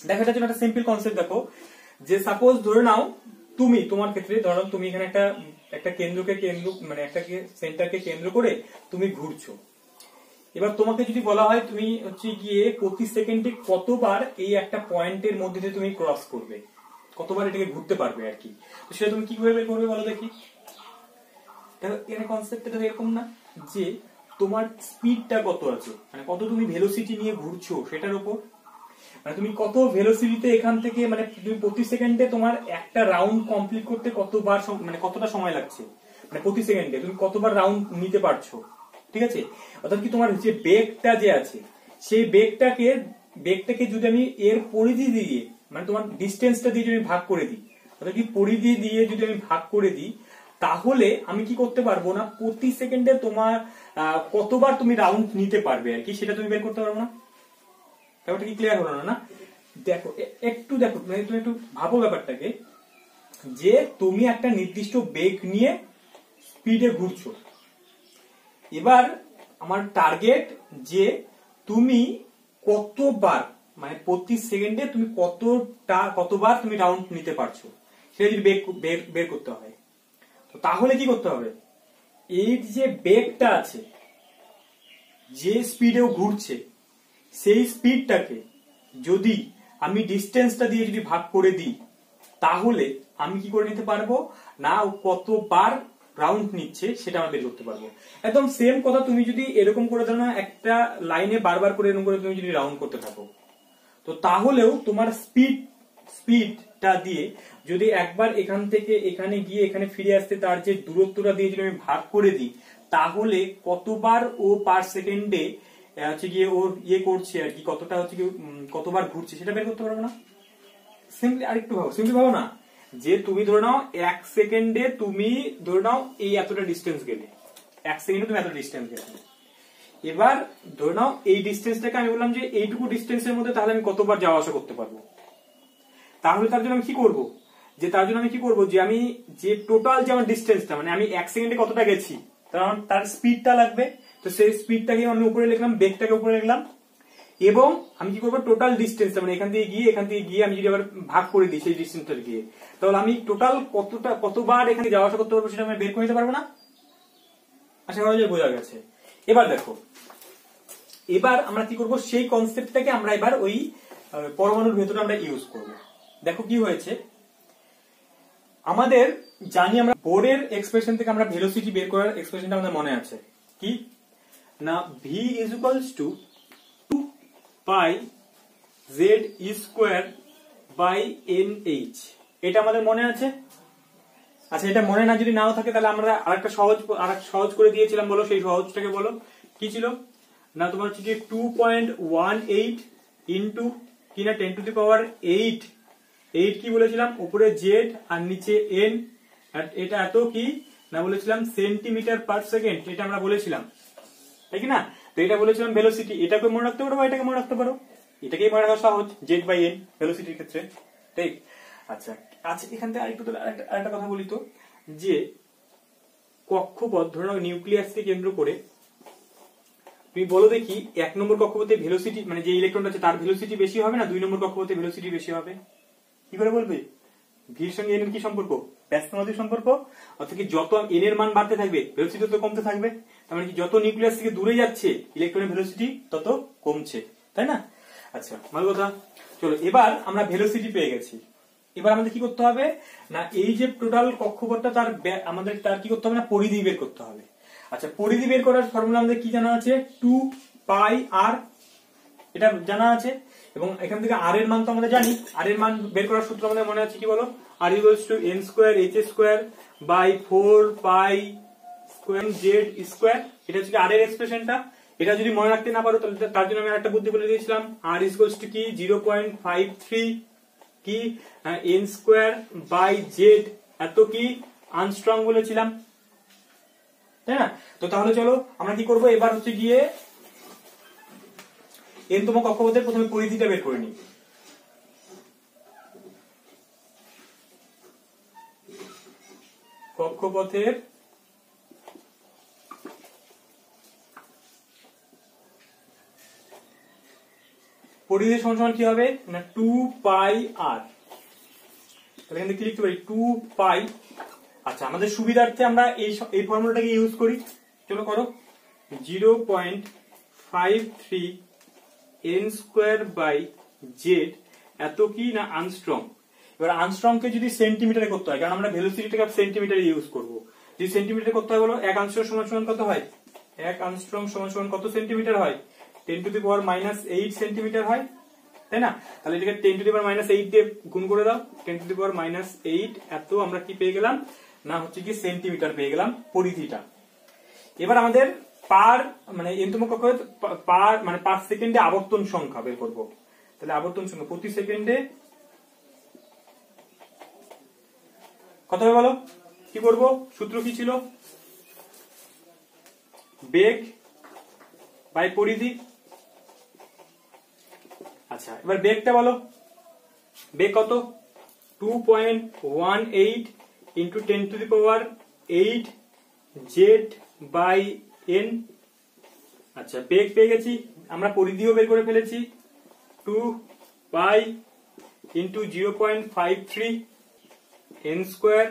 দেখো এটার জন্য একটা সিম্পল কনসেপ্ট দেখো, যে সাপোজ ধরে নাও তোমার ক্ষেত্রে ধরো তুমি এখানে একটা কেন্দ্রকে মানে একটা সেন্টারকে কেন্দ্র করে তুমি ঘুরছো। এবার তোমাকে যদি বলা হয় তুমি হচ্ছে গিয়ে প্রতি সেকেন্ডে কতবার এই একটা পয়েন্টের মধ্যে দিয়ে তুমি ক্রস করবে, কতবার এটাকে ঘুরতে পারবে আর কি, তো সেটা তুমি কিভাবে বের করবে বলো দেখি। দেখো এখানে কনসেপ্টটা এরকম না যে তোমার স্পিডটা কত আছে, মানে কত তুমি ভেলোসিটি নিয়ে ঘুরছো সেটার উপর, মানে তুমি কত ভেলোসিটিতে এখান থেকে, মানে তুমি প্রতি সেকেন্ডে তোমার একটা রাউন্ড কমপ্লিট করতে কতবার, মানে কতটা সময় লাগছে, মানে প্রতি সেকেন্ডে তুমি কতবার রাউন্ড নিতে পারছো, ঠিক আছে? অর্থাৎ কি তোমার যে বেগটা যে আছে, সেই বেগটাকে যদি আমি এর পরিধি দিয়ে, মানে তোমার ডিস্টেন্সটা দিয়ে যদি ভাগ করে দিই, অর্থাৎ কি পরিধি দিয়ে যদি আমি ভাগ করে দিই, তাহলে আমি কি করতে পারবো না প্রতি সেকেন্ডে তোমার কতবার তুমি রাউন্ড নিতে পারবে আর কি, সেটা তুমি বের করতে পারবো না। ব্যাপারটা কি ক্লিয়ার হলো না? দেখো দেখো তুমি একটু ভাবো ব্যাপারটাকে, যে তুমি একটা নির্দিষ্ট বেগ নিয়ে স্পিডে ঘুরছো, এবার আমার টার্গেট যে তুমি কতবার, মানে প্রতি সেকেন্ডে তুমি কতবার তুমি রাউন্ড নিতে পারছো, সেটা যদি বের করতে হয়, তো তাহলে কি করতে হবে, এই যে বেগটা আছে, যে স্পিডেও ঘুরছে, সেই স্পিডটাকে যদি আমি ডিস্টেন্সটা দিয়ে যদি ভাগ করে দিই, তাহলে আমি কি করে নিতে পারবো না কতবার রাউন্ড নিচ্ছে সেটা আমি বের করতে পারবো। একদম সেম কথা তুমি যদি এরকম করে দাও না, একটা লাইনে বারবার করে এরকম করে তুমি যদি রাউন্ড করতে থাকো, তো তাহলেও তোমার স্পিডটা দিয়ে যদি একবার এখান থেকে এখানে গিয়ে এখানে ফিরে আসতে তার যে দূরত্বটা দিয়ে যদি আমি ভাগ করে দিই, তাহলে কতবার ও পার সেকেন্ডে হচ্ছে গিয়ে ওর করছে আর কি, কতটা হচ্ছে কি কতবার ঘুরছে সেটা বের করতে পারবো না। সিম্পলি আরেকটু ভাবো, সিম্পলি ভাবো না, যে তুমি ধরে নাও 1 সেকেন্ডে তুমি ধরে নাও এই এতটা ডিস্টেন্স গেলে, 1 সেকেন্ডে তুমি এতটা ডিস্টেন্স গেলে, এবার ধরে নাও এই ডিস্টেন্সটাকে আমি বললাম যে এইটুকু ডিস্টেন্সের মধ্যে তাহলে আমি কতবার যাওয়া আসা করতে পারবো। তাহলে তার জন্য আমি কি করব, যে আমি যে টোটাল যে আমার ডিস্টেন্সটা, মানে আমি 1 সেকেন্ডে কতটা গেছি, তার স্পিডটা লাগবে। তো সেই স্পিডটাকে আমি উপরে লিখলাম, বেগটাকে উপরে লিখলাম, এবং আমি কি করবো টোটাল ডিস্টেন্স, মানে এখান থেকে গিয়ে আমি যদি আবার ভাগ করে দিই সেই ডিস্টেন্সটা গিয়ে, তাহলে আমি টোটাল কতবার এখানে যাওয়া আসা করতে পারবো সেটা আমি বের করে নিতে পারবো না। আশা করা যায় বোঝা গেছে। এবার দেখো, এবার আমরা কি করব, সেই কনসেপ্টটাকে আমরা এবার ওই পরমাণুর ভেতরে আমরা ইউজ করব। দেখো কি হয়েছে, আমাদের জানি আমরা বোরের এক্সপ্রেশন থেকে আমরা ভেলোসিটি বের করার এক্সপ্রেশনটা আমাদের মনে আছে কি না, v is equals to 2 pi z square by nh, এটা আমাদের মনে আছে। আচ্ছা, এটা মনে না যদি নাও থাকে তাহলে আমরা আরেকটা সহজ করে দিয়েছিলাম, বলো সেই সহজটাকে বলো কি ছিল না, তোমার হচ্ছে কি 2.18 ইন্টু কি না 10 টু দি পাওয়ার 8 কি বলেছিলাম, উপরে জেড আর নিচে এন, আর এটা এত কি না বলেছিলাম সেন্টিমিটার পার সেকেন্ড, এটা আমরা বলেছিলাম তাই কি না। তো এটা বলেছিলাম ভেলোসিটি, এটাকে মনে রাখতে পারো বা এটাকে মনে রাখতে পারো, এটাকেই মনে রাখা সহজ, জেড বাই এন ভেলোসিটির ক্ষেত্রে, ঠিক। আচ্ছা আচ্ছা, এখান থেকে আরেকটা কথা বলি তো, যে কক্ষপথ ধরে নাও নিউক্লিয়াসকে কেন্দ্র করে, তুমি বলো দেখি 1 নম্বর কক্ষপথে ভেলোসিটি, মানে যে ইলেকট্রনটা আছে তার ভেলোসিটি বেশি হবে না 2 নম্বর কক্ষপথে ভেলোসিটি বেশি হবে? কি করে বলবে? ভির সঙ্গে এন এর কি সম্পর্ক? ব্যস্তানুপাতিক সম্পর্ক। অর্থাৎ কি যত এন এর মান বাড়তে থাকবে ভেলোসিটি তত কমতে থাকবে, তার মানে কি যত নিউক্লিয়াস থেকে দূরে যাচ্ছে ইলেকট্রনের ভেলোসিটি তত কমছে, তাই না? আচ্ছা, ভালো কথা। চলো, এবার আমরা ভেলোসিটি পেয়ে গেছি। এবার আমাদের কি করতে হবে না, এই যে টোটাল কক্ষপথটা আমাদের তার কি করতে হবে না, পরিধি বের করতে হবে। আচ্ছা, পরিধি বের করার ফর্মুলা আমাদের কি জানা আছে, 2 পাই আর, এটা জানা আছে। এবং এখান থেকে আর এর মান তো আমরা জানি, আর এর মান বের করার সূত্র আমাদের মনে আছে কি বলো, R equals to n square h square by 4 pi square z square. এটা হচ্ছে আর এর এক্সপ্রেশনটা। এটা যদি মনে রাখতে না পারো তাহলে তার জন্য আমি আরেকটা বুদ্ধি বলে দিয়েছিলাম, আর ইকুয়ালস টু কি 0.53 কি n স্কয়ার বাই z, এত কি আর্মস্ট্রং বলেছিলাম, তাই না? তো তাহলে চলো আমরা কি করব, এবার হচ্ছে গিয়ে n তম কক্ষপথের প্রথমে পরিধিটা বের করে নিই। কক্ষপথের পরিধি সমান কি হবে না 2 পাই আর, তাহলে এখানে কি লিখতে পারি 2 পাই। আচ্ছা, আমাদের সুবিধার্থে আমরা এই ফর্মুলাটাকে ইউজ করি, চলো করো, 0.53 n স্কয়ার বাই জেড, এত কি না আর্মস্ট্রং। এবার আর্মস্ট্রংকে যদি সেন্টিমিটারে করতে হয়, কারণ আমরা ভেলোসিটিটাকে সেন্টিমিটারে ইউজ করব, যদি সেন্টিমিটারে করতে হয় বলো 1 আর্মস্ট্রং সমান কত হয়, 1 আর্মস্ট্রং সমান কত সেন্টিমিটার হয়, 10 টু দি পাওয়ার -8 সেন্টিমিটার হয়, তাই না? তাহলে এটাকে 10 টু দি পাওয়ার -8 দিয়ে গুণ করে দাও, 10 টু দি পাওয়ার -8, এত আমরা কি পেয়ে গেলাম না হচ্ছে কি সেন্টিমিটার পেয়ে গেলাম পরিধিটা। এবার আমাদের পার মানে এনতম কক্ষপথ পার মানে পার সেকেন্ডে আবর্তন সংখ্যা বের করব। তাহলে আবর্তন সংখ্যা প্রতি সেকেন্ডে কত হবে বলো, কি করব, সূত্র কি ছিল, বেগ বাই পরিধি। আচ্ছা, এবার বেগটা বলো, বেগ কত, 2.18 into 10 to the power 8 Z by N. আচ্ছা, বেগ পেয়ে গেছি, আমরা পরিধিও বের করে ফেলেছি, 2 pi into 0.53 n square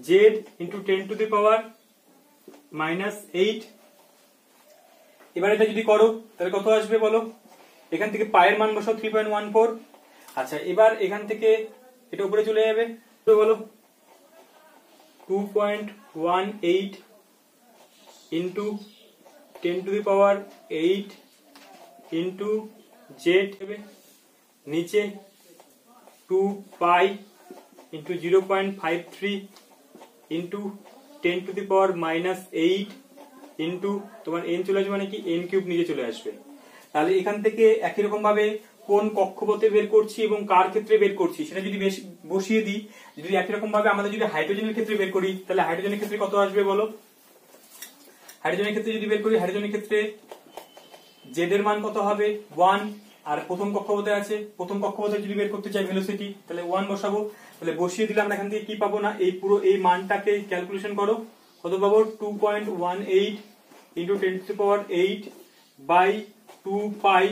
Z into 10 to the power -8। এবার এটা যদি করো তাহলে কত আসবে বলো, এখান থেকে পায়ের মান বসাও 3.14। আচ্ছা, এবার এখান থেকে এটা উপরে চলে যাবে, তো বলো 2.18 into 10 to the power 8 into Z হবে, নিচে 2 pi into 0.53 into 10 to the power -8 into তোমার n চলে আসবে, মানে কি n কিউব নিচে চলে আসবে। তাহলে এখান থেকে একই রকম ভাবে কোন কক্ষপথে বের করছি এবং কার ক্ষেত্রে বের করছি সেটা যদি বসিয়ে দিই, যদি একই রকম ভাবে আমাদের যদি হাইড্রোজেনের ক্ষেত্রে বের করি তাহলে হাইড্রোজেনের ক্ষেত্রে কত আসবে বলো, হাইড্রোজেনের ক্ষেত্রে যদি বের করি, হাইড্রোজেনের ক্ষেত্রে জেড এর মান কত হবে 1, আর প্রথম কক্ষপথে আছে, প্রথম কক্ষপথে যদি বের করতে চাই ভেলোসিটি, তাহলে 1 বসাবো। তাহলে বসিয়ে দিলাম, এখান থেকে কি পাবো না, এই পুরো এই মানটাকে ক্যালকুলেশন করো, কত পাবো 2.18 into 10⁸ by 2 pi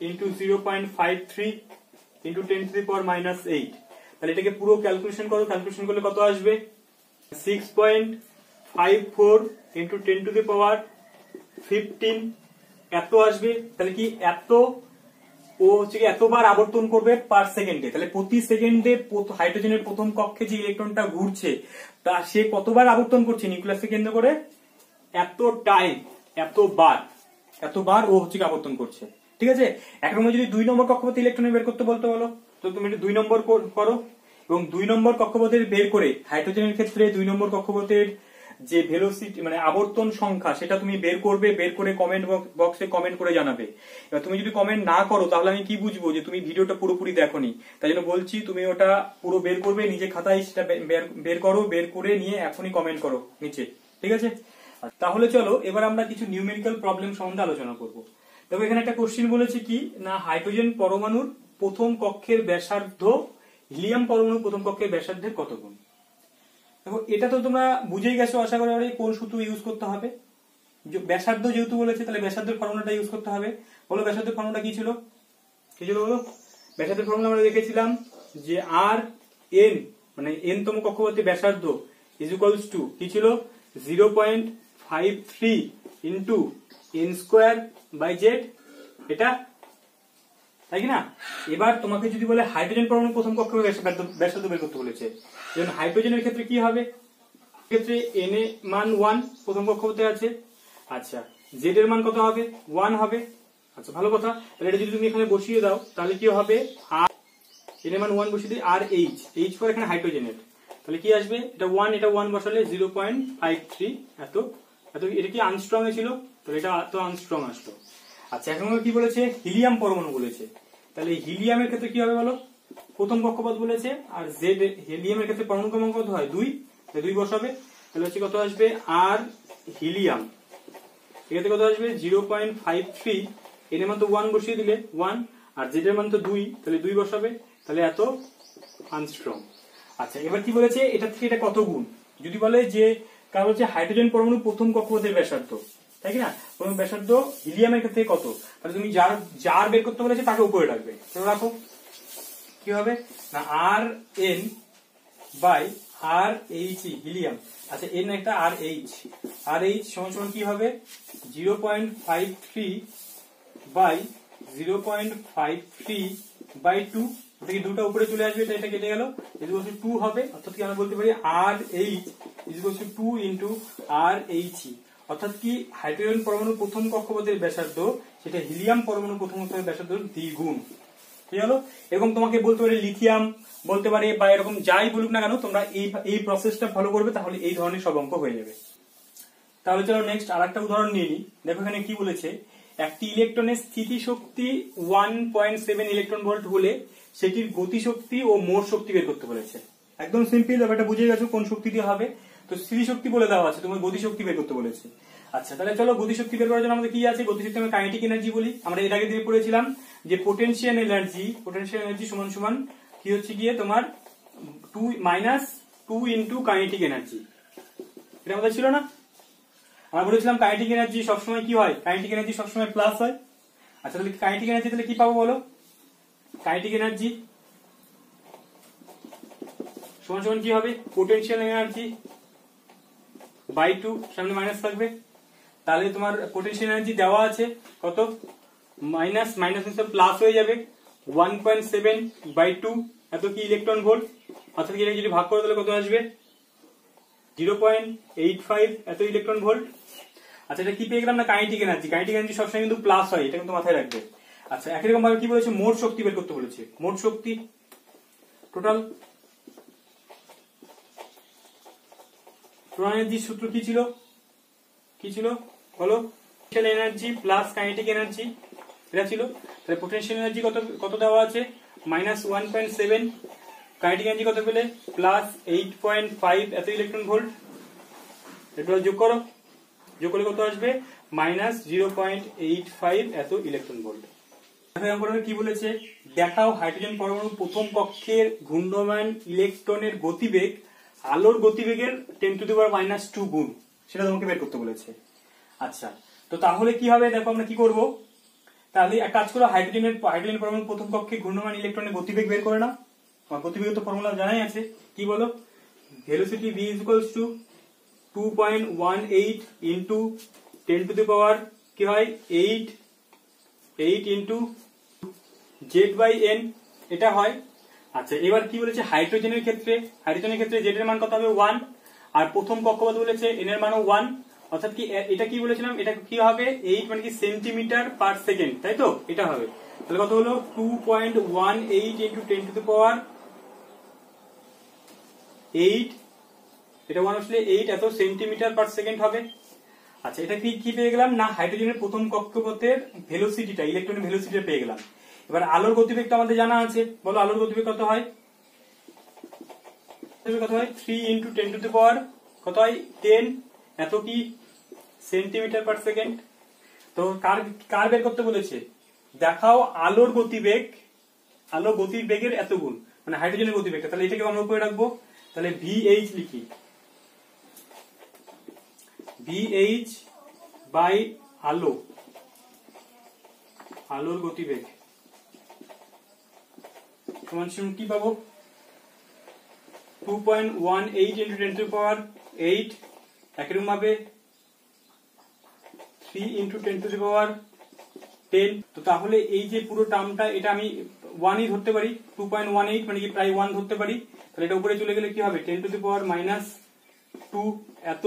into 0.53 into 10⁻⁻8। তাহলে এটাকে পুরো ক্যালকুলেশন করো, ক্যালকুলেশন করলে কত আসবে 6.54 ইন্টু 10⁻15 এত আসবে। তাহলে কি এত ও হচ্ছে কি এতবার আবর্তন করবে পার সেকেন্ডে। তাহলে প্রতি সেকেন্ডে হাইড্রোজেনের প্রথম কক্ষে যে ইলেকট্রনটা ঘুরছে তা সে কতবার আবর্তন করছে নিউক্লিয়াসকে কেন্দ্র করে, এত টাইম, এতবার ও হচ্ছে কি আবর্তন করছে। ঠিক আছে, এখন যদি 2 নম্বর কক্ষপথে ইলেকট্রন বের করতে বলতে বলো, তো তুমি এটা 2 নম্বর করো, এবং 2 নম্বর কক্ষপথের বের করে হাইড্রোজেনের ক্ষেত্রে 2 নম্বর কক্ষপথের যে ভেলোসিটি মানে আবর্তন সংখ্যা সেটা তুমি বের করবে, বের করে কমেন্ট বক্সে কমেন্ট করে জানাবে। এবার তুমি যদি কমেন্ট না করো তাহলে আমি কি বুঝবো যে তুমি ভিডিওটা পুরোপুরি দেখোনি। তাই জন্য বলছি তুমি ওটা পুরো বের করবে, নিজে খাতায় সেটা বের করো, বের করে নিয়ে এখনই কমেন্ট করো নিচে। ঠিক আছে, তাহলে চলো এবার আমরা কিছু নিউমেরিক্যাল প্রবলেম সম্বন্ধে আলোচনা করব। দেখো এখানে একটা কোশ্চেন বলেছে কি না, হাইড্রোজেন পরমাণুর প্রথম কক্ষের ব্যাসার্ধ হিলিয়াম পরমাণুর প্রথম কক্ষের ব্যাসার্ধের কত গুণ। দেখো এটা তো তোমরা বুঝেই গেছো আশা করি, কোন সূত্র ইউজ করতে হবে। ব্যাসার্ধ যেহেতু বলেছে তাহলে ব্যাসার্ধের ফর্মুলাটা ইউজ করতে হবে। বলো ব্যাসার্ধের ফর্মুলা কি ছিল, বলো। ব্যাসার্ধের ফর্মুলা আমরা দেখেছিলাম যে আর এন মানে এন তম কক্ষপথে ব্যাসার্ধ ইজ ইকুয়ালস টু কি ছিল 0.53 into N square by Z, এটা তাই কি না। এবার তোমাকে যদি বলে হাইড্রোজেন পরমাণু প্রথম কক্ষপথে ব্যাসার্ধ বের করতে বলেছে, যেমন হাইড্রোজেনের ক্ষেত্রে কি হবে, ক্ষেত্রে এন এর মান 1 প্রথম কক্ষপথে আছে। আচ্ছা জেড এর মান কত হবে 1 হবে। আচ্ছা ভালো কথা, তাহলে এটা যদি তুমি এখানে বসিয়ে দাও তাহলে কি হবে, আর এন এর মান 1 বসিয়ে দিই, আর এইচ পর এখানে হাইড্রোজেনের, তাহলে কি আসবে এটা 1, এটা 1 বসালে 0.53 এত এত। এটা কি আনস্ট্রং এ ছিল, তাহলে এটা এত আনস্ট্রং আসলো। আচ্ছা এখন কি বলেছে, হিলিয়াম পরমাণু বলেছে, তাহলে হিলিয়ামের ক্ষেত্রে কি হবে বলো, প্রথম কক্ষপথ বলেছে, আর জেড হিলিয়ামের ক্ষেত্রে পরমাণু ক্রমাঙ্ক কত হয় 2, 2 বসাবে, তাহলে হচ্ছে কত আসবে আর হিলিয়াম এক্ষেত্রে কত আসবে 0.53, এর মান তো 1 বসিয়ে দিলে 1, আর জেড এর মান তো 2, তাহলে 2 বসাবে, তাহলে এত আনস্ট্রং। আচ্ছা এবার কি বলেছে, এটা থেকে এটা কত গুণ, যদি বলে যে কারণ হচ্ছে হাইড্রোজেন পরমাণু প্রথম কক্ষপথের ব্যাসার্ধ, তাই না, প্রথম ব্যাসার্ধ হিলিয়ামের ক্ষেত্রে কত, তাহলে তুমি যার বের করতে বলেছে তাকে উপরে রাখবে, তো রাখো কি হবে না R N by R H helium. আচ্ছা এন একটা আর এইচ সমান সমান কি হবে 0.53 বাই 0.53 বাই 2, ওটা কি দুটো উপরে চলে আসবে, এটা কেটে গেল, ইকুয়াল টু 2 হবে। অর্থাৎ কি আমরা বলতে পারি R H equal to 2 into R H, অর্থাৎ কি হাইড্রোজেন পরমাণু প্রথম কক্ষপথের ব্যাসার্ধ সেটা হিলিয়াম পরমাণু প্রথম কক্ষপথের ব্যাসার্ধ দ্বিগুণ। ঠিক হলো, এরকম তোমাকে বলতে পারে লিথিয়াম বলতে পারে, বা এরকম যাই বলুক না কেন তোমরা এই প্রসেসটা ফলো করবে, তাহলে এই ধরনের সব অঙ্ক হয়ে যাবে। তাহলে চলো নেক্সট আর একটা উদাহরণ নিয়ে নিই। দেখো এখানে কি বলেছে, একটি ইলেকট্রনের স্থিতিশক্তি 1.7 ইলেকট্রন ভোল্ট হলে সেটির গতিশক্তি ও মোট শক্তি বের করতে বলেছে। একদম সিম্পল, ব্যাপারটা বুঝে গেছো কোন শক্তি দিয়ে হবে, তো স্থিতিশক্তি বলে দেওয়া আছে, তোমার গতিশক্তি বের করতে বলেছে। আচ্ছা তাহলে চলো গতিশক্তি বের করার জন্য আমাদের কি আছে, গতিশক্তি আমরা কাইনেটিক এনার্জি বলি, আমরা এর আগে দিনে পড়েছিলাম যে পোটেনশিয়াল এনার্জি সমান সমান কি হচ্ছে গিয়ে তোমার 2 ইন্টু কাইনেটিক এনার্জি, এটা আমাদের ছিল না, আমরা বলেছিলাম কাইনেটিক এনার্জি সবসময় কি হয়, কাইনেটিক এনার্জি সবসময় প্লাস হয়। আচ্ছা তাহলে কাইনেটিক এনার্জি তাহলে কি পাবো বলো, কাইনেটিক এনার্জি সমান সমান কি হবে পোটেনশিয়াল এনার্জি বাই 2, সামনে মাইনাস থাকবে, তাহলে তোমার পোটেনশিয়াল এনার্জি দেওয়া আছে কত মাইনাস প্লাস হয়ে যাবে 1.7 বাই 2 এত কি ইলেকট্রন ভোল্ট, অর্থাৎ কি যদি ভাগ করে তাহলে কত আসবে 0.85 এত ইলেকট্রন ভোল্ট। আচ্ছা এটা কি পেয়ে গেলাম না কাইনেটিক এনার্জি সবসময় কিন্তু প্লাস হয়, এটা কিন্তু মাথায় রাখবে। আচ্ছা একই রকম ভাবে কি বলেছে, মোট শক্তি বের করতে বলেছে, মোট শক্তি টোটাল এনার্জির সূত্র কি ছিল বলো, potential energy plus kinetic energy এটা ছিল। তাহলে পোটেনশিয়াল এনার্জি কত দেওয়া আছে -1.7, কাইনেটিক এনার্জি কত পেলে +8.5 এত ইলেকট্রন ভোল্ট, এটা যোগ করো যোগ করলে কত আসবে -0.85 এত ইলেকট্রন ভোল্ট। কি বলেছে, দেখাও হাইড্রোজেন পরমাণু প্রথম কক্ষের ঘূর্ণমান ইলেকট্রনের গতিবেগ আলোর গতিবেগের 10⁻² গুণ, সেটা তোমাকে বের করতে বলেছে। আচ্ছা, তো তাহলে কি হবে, দেখো আমরা কি করব, তাহলে এক কাজ করো, হাইড্রোজেন পরমাণু প্রথম কক্ষে ঘূর্ণমান ইলেকট্রনের গতিবেগ বের করে নাও। আমার গতিবেগ তো ফর্মুলা জানাই আছে, কি বলো, ভেলোসিটি v = 2.18 ইনটু 10⁻, কি হয় 8 ইনটু z/n, এটা হয়। আচ্ছা, এবার কি বলেছে, হাইড্রোজেনের ক্ষেত্রে z এর মান কত হবে 1, আর প্রথম কক্ষপথ বলেছে n এর মানও 1, অর্থাৎ কি এটা কি বলেছিলাম, এটা কি হবে 8 মানে কি সেন্টিমিটার পার সেকেন্ড, তাই তো, এটা হবে। তাহলে কত হলো 2.18 ইনটু 10⁻8, এটা 1 আসলে 8 এত সেন্টিমিটার পার সেকেন্ড হবে। আচ্ছা, এটা কি পেয়ে গেলাম না, হাইড্রোজেনের প্রথম কক্ষপথের ভেলোসিটিটা, ইলেকট্রনের ভেলোসিটিটা পেয়ে গেলাম। এবার আলোর গতিবেগটা আমাদের জানা আছে, বলো আলোর গতিবেগ কত হয়, 3 ইনটু 10⁻, কত হয় 10 এত কি সেন্টিমিটার পার সেকেন্ড। তো কার বের করতে বলেছে, দেখাও আলোর গতিবেগের এত গুণ, মানে হাইড্রোজেনের গতিবেগটা। তাহলে এটাকে আমরা উপরে রাখবো, তাহলে VH লিখি, VH বাই আলোর গতিবেগ সমান কি পাবো, 2.18 ইনটু 10⁻8, একরকম ভাবে 3 ইনটু 10⁻10। তো তাহলে এই যে পুরো টার্মটা, এটা আমি 1ই ধরতে পারি, 2.18 মানে কি প্রায় 1 ধরতে পারি। তাহলে এটা উপরে চলে গেলে কি হবে 10⁻² এত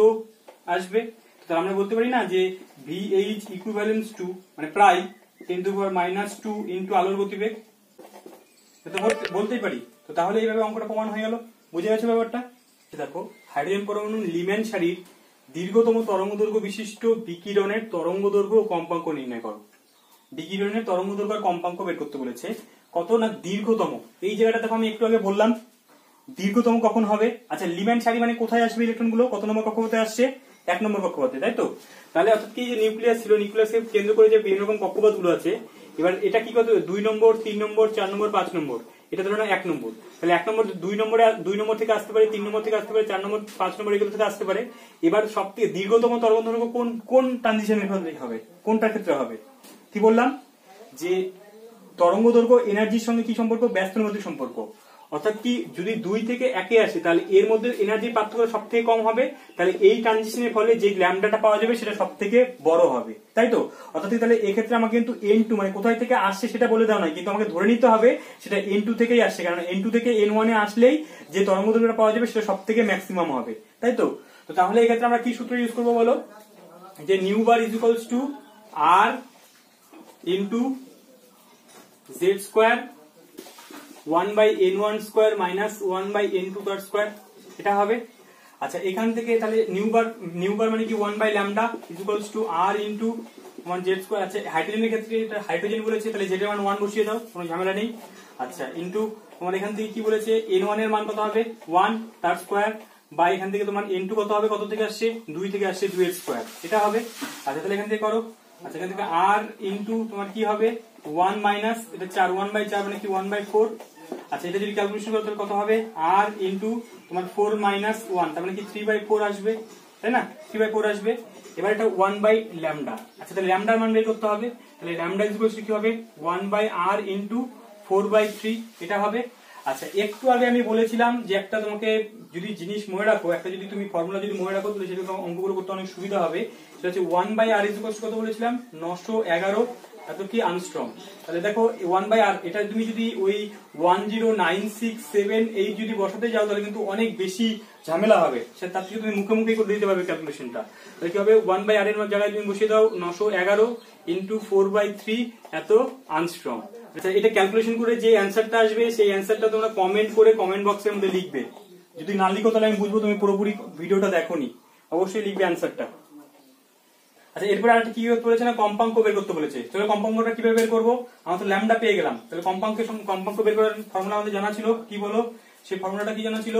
আসবে। তাহলে আমরা বলতে পারি না যে VH ইকুইভ্যালেন্স টু, মানে প্রায় 10⁻² ইনটু আলোর গতিবেগ, এটা বলতেই পারি। তো তাহলে এইভাবে অঙ্কটা প্রমাণ হয়ে গেল, বুঝে গেছে ব্যাপারটা। দেখো, হাইড্রোজেন পরমাণু লিম্যান সারির দীর্ঘতম তরঙ্গদৈর্ঘ্য বিশিষ্ট বিকিরণের তরঙ্গদৈর্ঘ্য ও কম্পাঙ্ক নির্ণয় করো। বিকিরণের তরঙ্গদৈর্ঘ্য আর কম্পাঙ্ক বের করতে বলেছে, কত না দীর্ঘতম। এই জায়গাটা দেখো আমি একটু আগে বললাম দীর্ঘতম কখন হবে। আচ্ছা, লিম্যান সারি মানে কোথায় আসবে ইলেকট্রন গুলো, কত নম্বর কক্ষপথে আসছে, 1 নম্বর কক্ষপথে, তাই তো। তাহলে অর্থাৎ কি যে নিউক্লিয়াস ছিল, নিউক্লিয়াসকে কেন্দ্র করে যে বিভিন্ন রকম কক্ষপথ গুলো আছে, এবার এটা কি কত 2 নম্বর, 3 নম্বর, 4 নম্বর, 5 নম্বর, এটা ধরো না 1 নম্বর। তাহলে 1 নম্বর 2 নম্বর থেকে আসতে পারে, 3 নম্বর থেকে আসতে পারে, 4 নম্বর, 5 নম্বর এগুলো থেকে আসতে পারে। এবার সবথেকে দীর্ঘতম তরঙ্গদৈর্ঘ্য কোন ট্রানজিশনের হবে, কোনটার ক্ষেত্রে হবে, কি বললাম যে তরঙ্গদৈর্ঘ্য এনার্জির সঙ্গে কি সম্পর্ক, ব্যস্তের মধ্যে সম্পর্ক। অর্থাৎ কি যদি 2 থেকে 1 আসে, তাহলে এর মধ্যে এনার্জির পার্থক্য সব থেকে কম হবে, তাহলে এই ট্রানজিশনের ফলে যে ল্যামডাটা পাওয়া যাবে সেটা সব থেকে বড় হবে, তাই তো। অর্থাৎ তাহলে এক্ষেত্রে আমাকে কিন্তু N2 মানে কোথায় থেকে আসছে সেটা বলে দেওয়া নয়, কিন্তু আমাকে ধরে নিতে হবে সেটা N2 থেকেই আসছে, কারণ N2 থেকে N1 এ আসলেই যে তরঙ্গদৈর্ঘ্যটা পাওয়া যাবে সেটা সব থেকে ম্যাক্সিমাম হবে, তাই তো। তো তাহলে এই ক্ষেত্রে আমরা কি সূত্র ইউজ করবো বলো, যে new bar is equals to R into Z², 1/n1² minus 1/n2² এটা হবে। আচ্ছা, এখান থেকে তাহলে নিউ বার মানে কি 1/λ is equals to R into 1Z²। আচ্ছা, হাইড্রোজেনের ক্ষেত্রে এটা হাইড্রোজেন বলেছে, তাহলে Z এর মান 1 বসিয়ে দাও, কোনো ঝামেলা নেই। আচ্ছা, ইনটু তোমার এখান থেকে কি বলেছে, n1 এর মান কত হবে 1 তার স্কয়ার, বা এখান থেকে তোমার n2 কত হবে, কত থেকে আসছে 2 থেকে আসছে 2 এর স্কয়ার, এটা হবে। আচ্ছা, তাহলে এখান থেকে করো। আচ্ছা, এখান থেকে R ইনটু তোমার কি হবে 1 মাইনাস এটা 4, 1/4 মানে কি 1/4। আচ্ছা, এটা যদি ক্যালকুলেশন করো তাহলে কত হবে R ইনটু তোমার 4 মাইনাস 1, তার মানে কি 3/4 আসবে, তাই না, 3/4 আসবে। এবার এটা 1/λ। আচ্ছা, তাহলে ল্যামডার মান বের করতে হবে, তাহলে ল্যামডা ইজ ইকুয়াল টু কি হবে 1/R ইনটু 4/3, এটা হবে। আচ্ছা, একটু আগে আমি বলেছিলাম যে একটা তোমাকে যদি জিনিস মনে রাখো, একটা যদি তুমি ফর্মুলা যদি মনে রাখো, তাহলে সেটা অঙ্কগুলো করতে অনেক সুবিধা হবে। সেটা হচ্ছে 1/R ইজ ইকুয়াল টু কত বলেছিলাম 911 এত কি আর্মস্ট্রং। তাহলে দেখো 1/R, এটা তুমি যদি ওই 109678 যদি বসাতে যাও তাহলে কিন্তু অনেক বেশি ঝামেলা হবে, তার থেকে তুমি মুখে মুখে করে দিতে পারবে ক্যালকুলেশনটা। তাহলে কি হবে 1/R এর জায়গায় তুমি বসিয়ে দাও 911 ইনটু 4/3 এত আর্মস্ট্রং। আচ্ছা, এটা ক্যালকুলেশন করে যে অ্যান্সারটা আসবে সেই অ্যান্সারটা তোমরা কমেন্ট করে কমেন্ট বক্সের মধ্যে লিখবে। যদি না লিখো তাহলে আমি বুঝবো তুমি পুরোপুরি ভিডিওটা দেখোনি, অবশ্যই লিখবে অ্যান্সারটা। আচ্ছা, এরপরে আরেকটা কি বলেছে না, কম্পাঙ্ক বের করতে বলেছে। তাহলে কম্পাঙ্কটা কিভাবে বের করবো, আমরা তো ল্যামডা পেয়ে গেলাম, তাহলে কম্পাঙ্ক বের করার ফর্মুলা আমাদের জানা ছিল, কি বলো সেই ফর্মুলাটা কি জানা ছিল,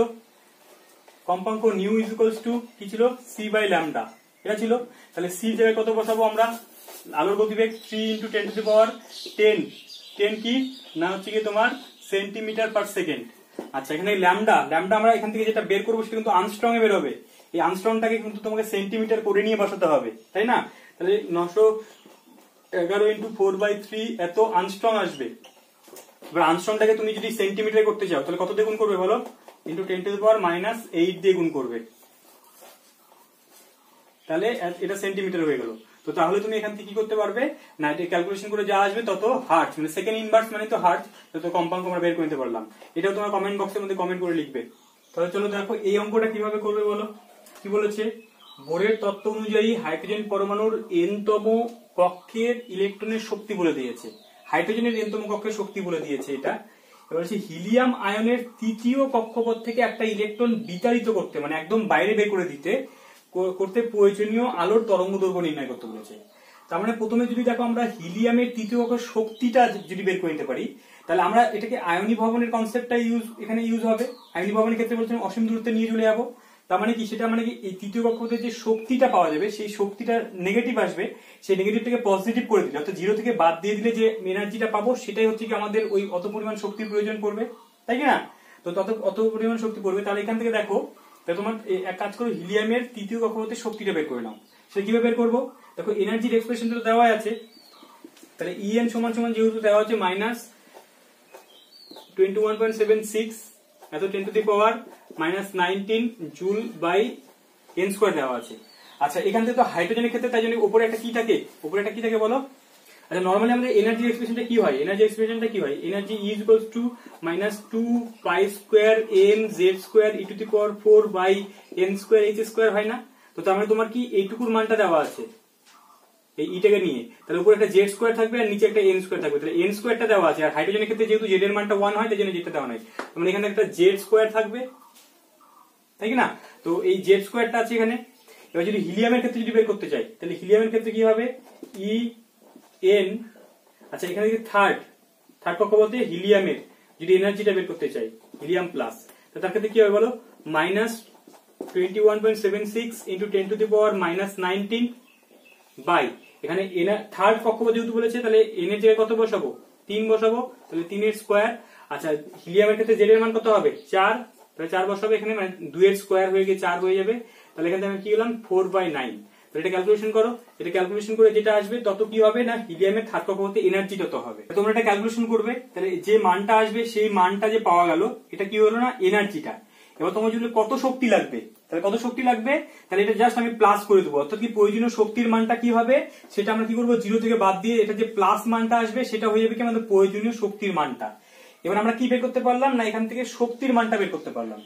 কম্পাঙ্ক নিউ ইজ ইকুয়ালস টু কি ছিল C/λ, এটা ছিল। তাহলে সি জায়গায় কত বসাবো আমরা, আলোর গতিবেগ 3 × 10 কি না হচ্ছে কি তোমার সেন্টিমিটার পার সেকেন্ড। আচ্ছা এখানে ল্যামডা আমরা এখান থেকে যেটা বের করবো সেটা কিন্তু আর্মস্ট্রং এ বের হবে। এই আর্মস্ট্রংটাকে কিন্তু তোমাকে সেন্টিমিটার করে নিয়ে বসাতে হবে, তাই না? তাহলে 911 × 4/3 এত আর্মস্ট্রং আসবে। এবার আর্মস্ট্রংটাকে তুমি যদি সেন্টিমিটারে করতে চাও তাহলে কত দিয়ে গুণ করবে বলো, × 10⁻⁻8 দিয়ে গুণ করবে, তাহলে এটা সেন্টিমিটার হয়ে গেল। তো তাহলে তুমি এখান থেকে কি করতে পারবে না, এটা ক্যালকুলেশন করে যা আসবে তত হার্টজ, মানে সেকেন্ড ইনভার্স মানে তো হার্টজ, তত কম্পাঙ্ক আমরা বের করে নিতে পারলাম। এটাও তোমার কমেন্ট বক্সের মধ্যে কমেন্ট করে লিখবে। তাহলে চলো দেখো এই অঙ্কটা কিভাবে করবে বলো। কি বলেছে, বোরের তত্ত্ব অনুযায়ী হাইড্রোজেন পরমাণুর n তম কক্ষের ইলেকট্রনের শক্তি বলে দিয়েছে, হাইড্রোজেনের n তম কক্ষের শক্তি বলে দিয়েছে এটা। এবার হচ্ছে হিলিয়াম আয়নের তৃতীয় কক্ষপথ থেকে একটা ইলেকট্রন বিতাড়িত করতে, মানে একদম বাইরে বের করে দিতে করতে প্রয়োজনীয় আলোর তরঙ্গ দৈর্ঘ্য নির্ণয় করতে বলেছে। তার মানে প্রথমে যদি দেখো আমরা হিলিয়ামের তৃতীয় কক্ষের শক্তিটা যদি বের করে নিতে পারি তাহলে আমরা এটাকে আয়নী ভবনের কনসেপ্টটা এখানে ইউজ হবে। আয়নী ভবনের ক্ষেত্রে বলছেন অসীম দূরত্বে নিয়ে চলে যাবো। তার মানে কি, সেটা মানে কি এই তৃতীয় কক্ষপথে যে শক্তিটা পাওয়া যাবে সেই শক্তিটা নেগেটিভ আসবে, সেই নেগেটিভটাকে পজিটিভ করে দিলে অর্থাৎ 0 থেকে বাদ দিয়ে দিলে যে এনার্জিটা পাবো সেটাই হচ্ছে কি আমাদের ওই অত পরিমাণ শক্তির প্রয়োজন পড়বে, তাই কি না? তো অত পরিমাণ শক্তি পড়বে। তাহলে এখান থেকে দেখো তোমার এক কাজ করো, হিলিয়ামের তৃতীয় কক্ষপথে শক্তিটা বের করে নাও। সেটা কিভাবে বের করবো, দেখো এনার্জির এক্সপ্রেশন তো দেওয়া আছে। তাহলে En সমান যেহেতু দেওয়া হচ্ছে -21.76 এত 10⁻⁻19 জুল বাই n² দেওয়া আছে। আচ্ছা এখান থেকে তো হাইড্রোজেনের ক্ষেত্রে তাই জন্য উপরে একটা কি থাকে বলো। আচ্ছা নরমালি আমাদের এনার্জি এক্সপ্রেশনটা কি হয়, energy is equals two -2π² mz² e⁴ n² হয় না? তো তার মানে তোমার কি এইটুকুর মানটা দেওয়া আছে এই ইটাকে নিয়ে, তাহলে উপরে একটা z² থাকবে আর নিচে একটা n² থাকবে, তাহলে n² দেওয়া আছে। আর হাইড্রোজেনের ক্ষেত্রে যেহেতু z এর মানটা 1 হয় তাই জন্য যেটা দেওয়া নাই, মানে এখানে একটা z² থাকবে, তাই কি না? তো এই z² আছে এখানে। এবার যদি হিলিয়ামের ক্ষেত্রে যদি বের করতে চাই তাহলে হিলিয়ামের ক্ষেত্রে কি হবে, En, আচ্ছা এখানে থার্ড কক্ষপথে হিলিয়ামের যদি এনার্জিটা বের করতে চাই হিলিয়াম প্লাস, তার ক্ষেত্রে কি হবে বলো, -21.76 × 10⁻⁻19 বাই এখানে থার্ড কক্ষপথ যেহেতু বলেছে তাহলে n এর জায়গায় কত বসাবো, 3 বসাবো, তাহলে 3 এর স্কয়ার। আচ্ছা হিলিয়ামের ক্ষেত্রে z এর মান কত হবে 4, তাহলে 4 বসাবো এখানে, মানে 2 এর স্কয়ার হয়ে গিয়ে 4 হয়ে যাবে। তাহলে এখানে আমি কি পেলাম 4/9। তাহলে এটা ক্যালকুলেশন করো, এটা ক্যালকুলেশন করে যেটা আসবে তত কি হবে না হিলিয়ামের থার্ড কক্ষপথে এনার্জি তত হবে। তোমরা এটা ক্যালকুলেশন করবে, তাহলে যে মানটা আসবে সেই মানটা যে পাওয়া গেল এটা কি হলো না এনার্জিটা। এবার তোমার যদি কত শক্তি লাগবে, তাহলে কত শক্তি লাগবে, তাহলে এটা জাস্ট আমি প্লাস করে দেবো, অর্থাৎ কি প্রয়োজনীয় শক্তির মানটা কি হবে সেটা আমরা কি করবো 0 থেকে বাদ দিয়ে এটা যে প্লাস মানটা আসবে সেটা হয়ে যাবে কি আমাদের প্রয়োজনীয় শক্তির মানটা। এবার আমরা কি বের করতে পারলাম না, এখান থেকে শক্তির মানটা বের করতে পারলাম।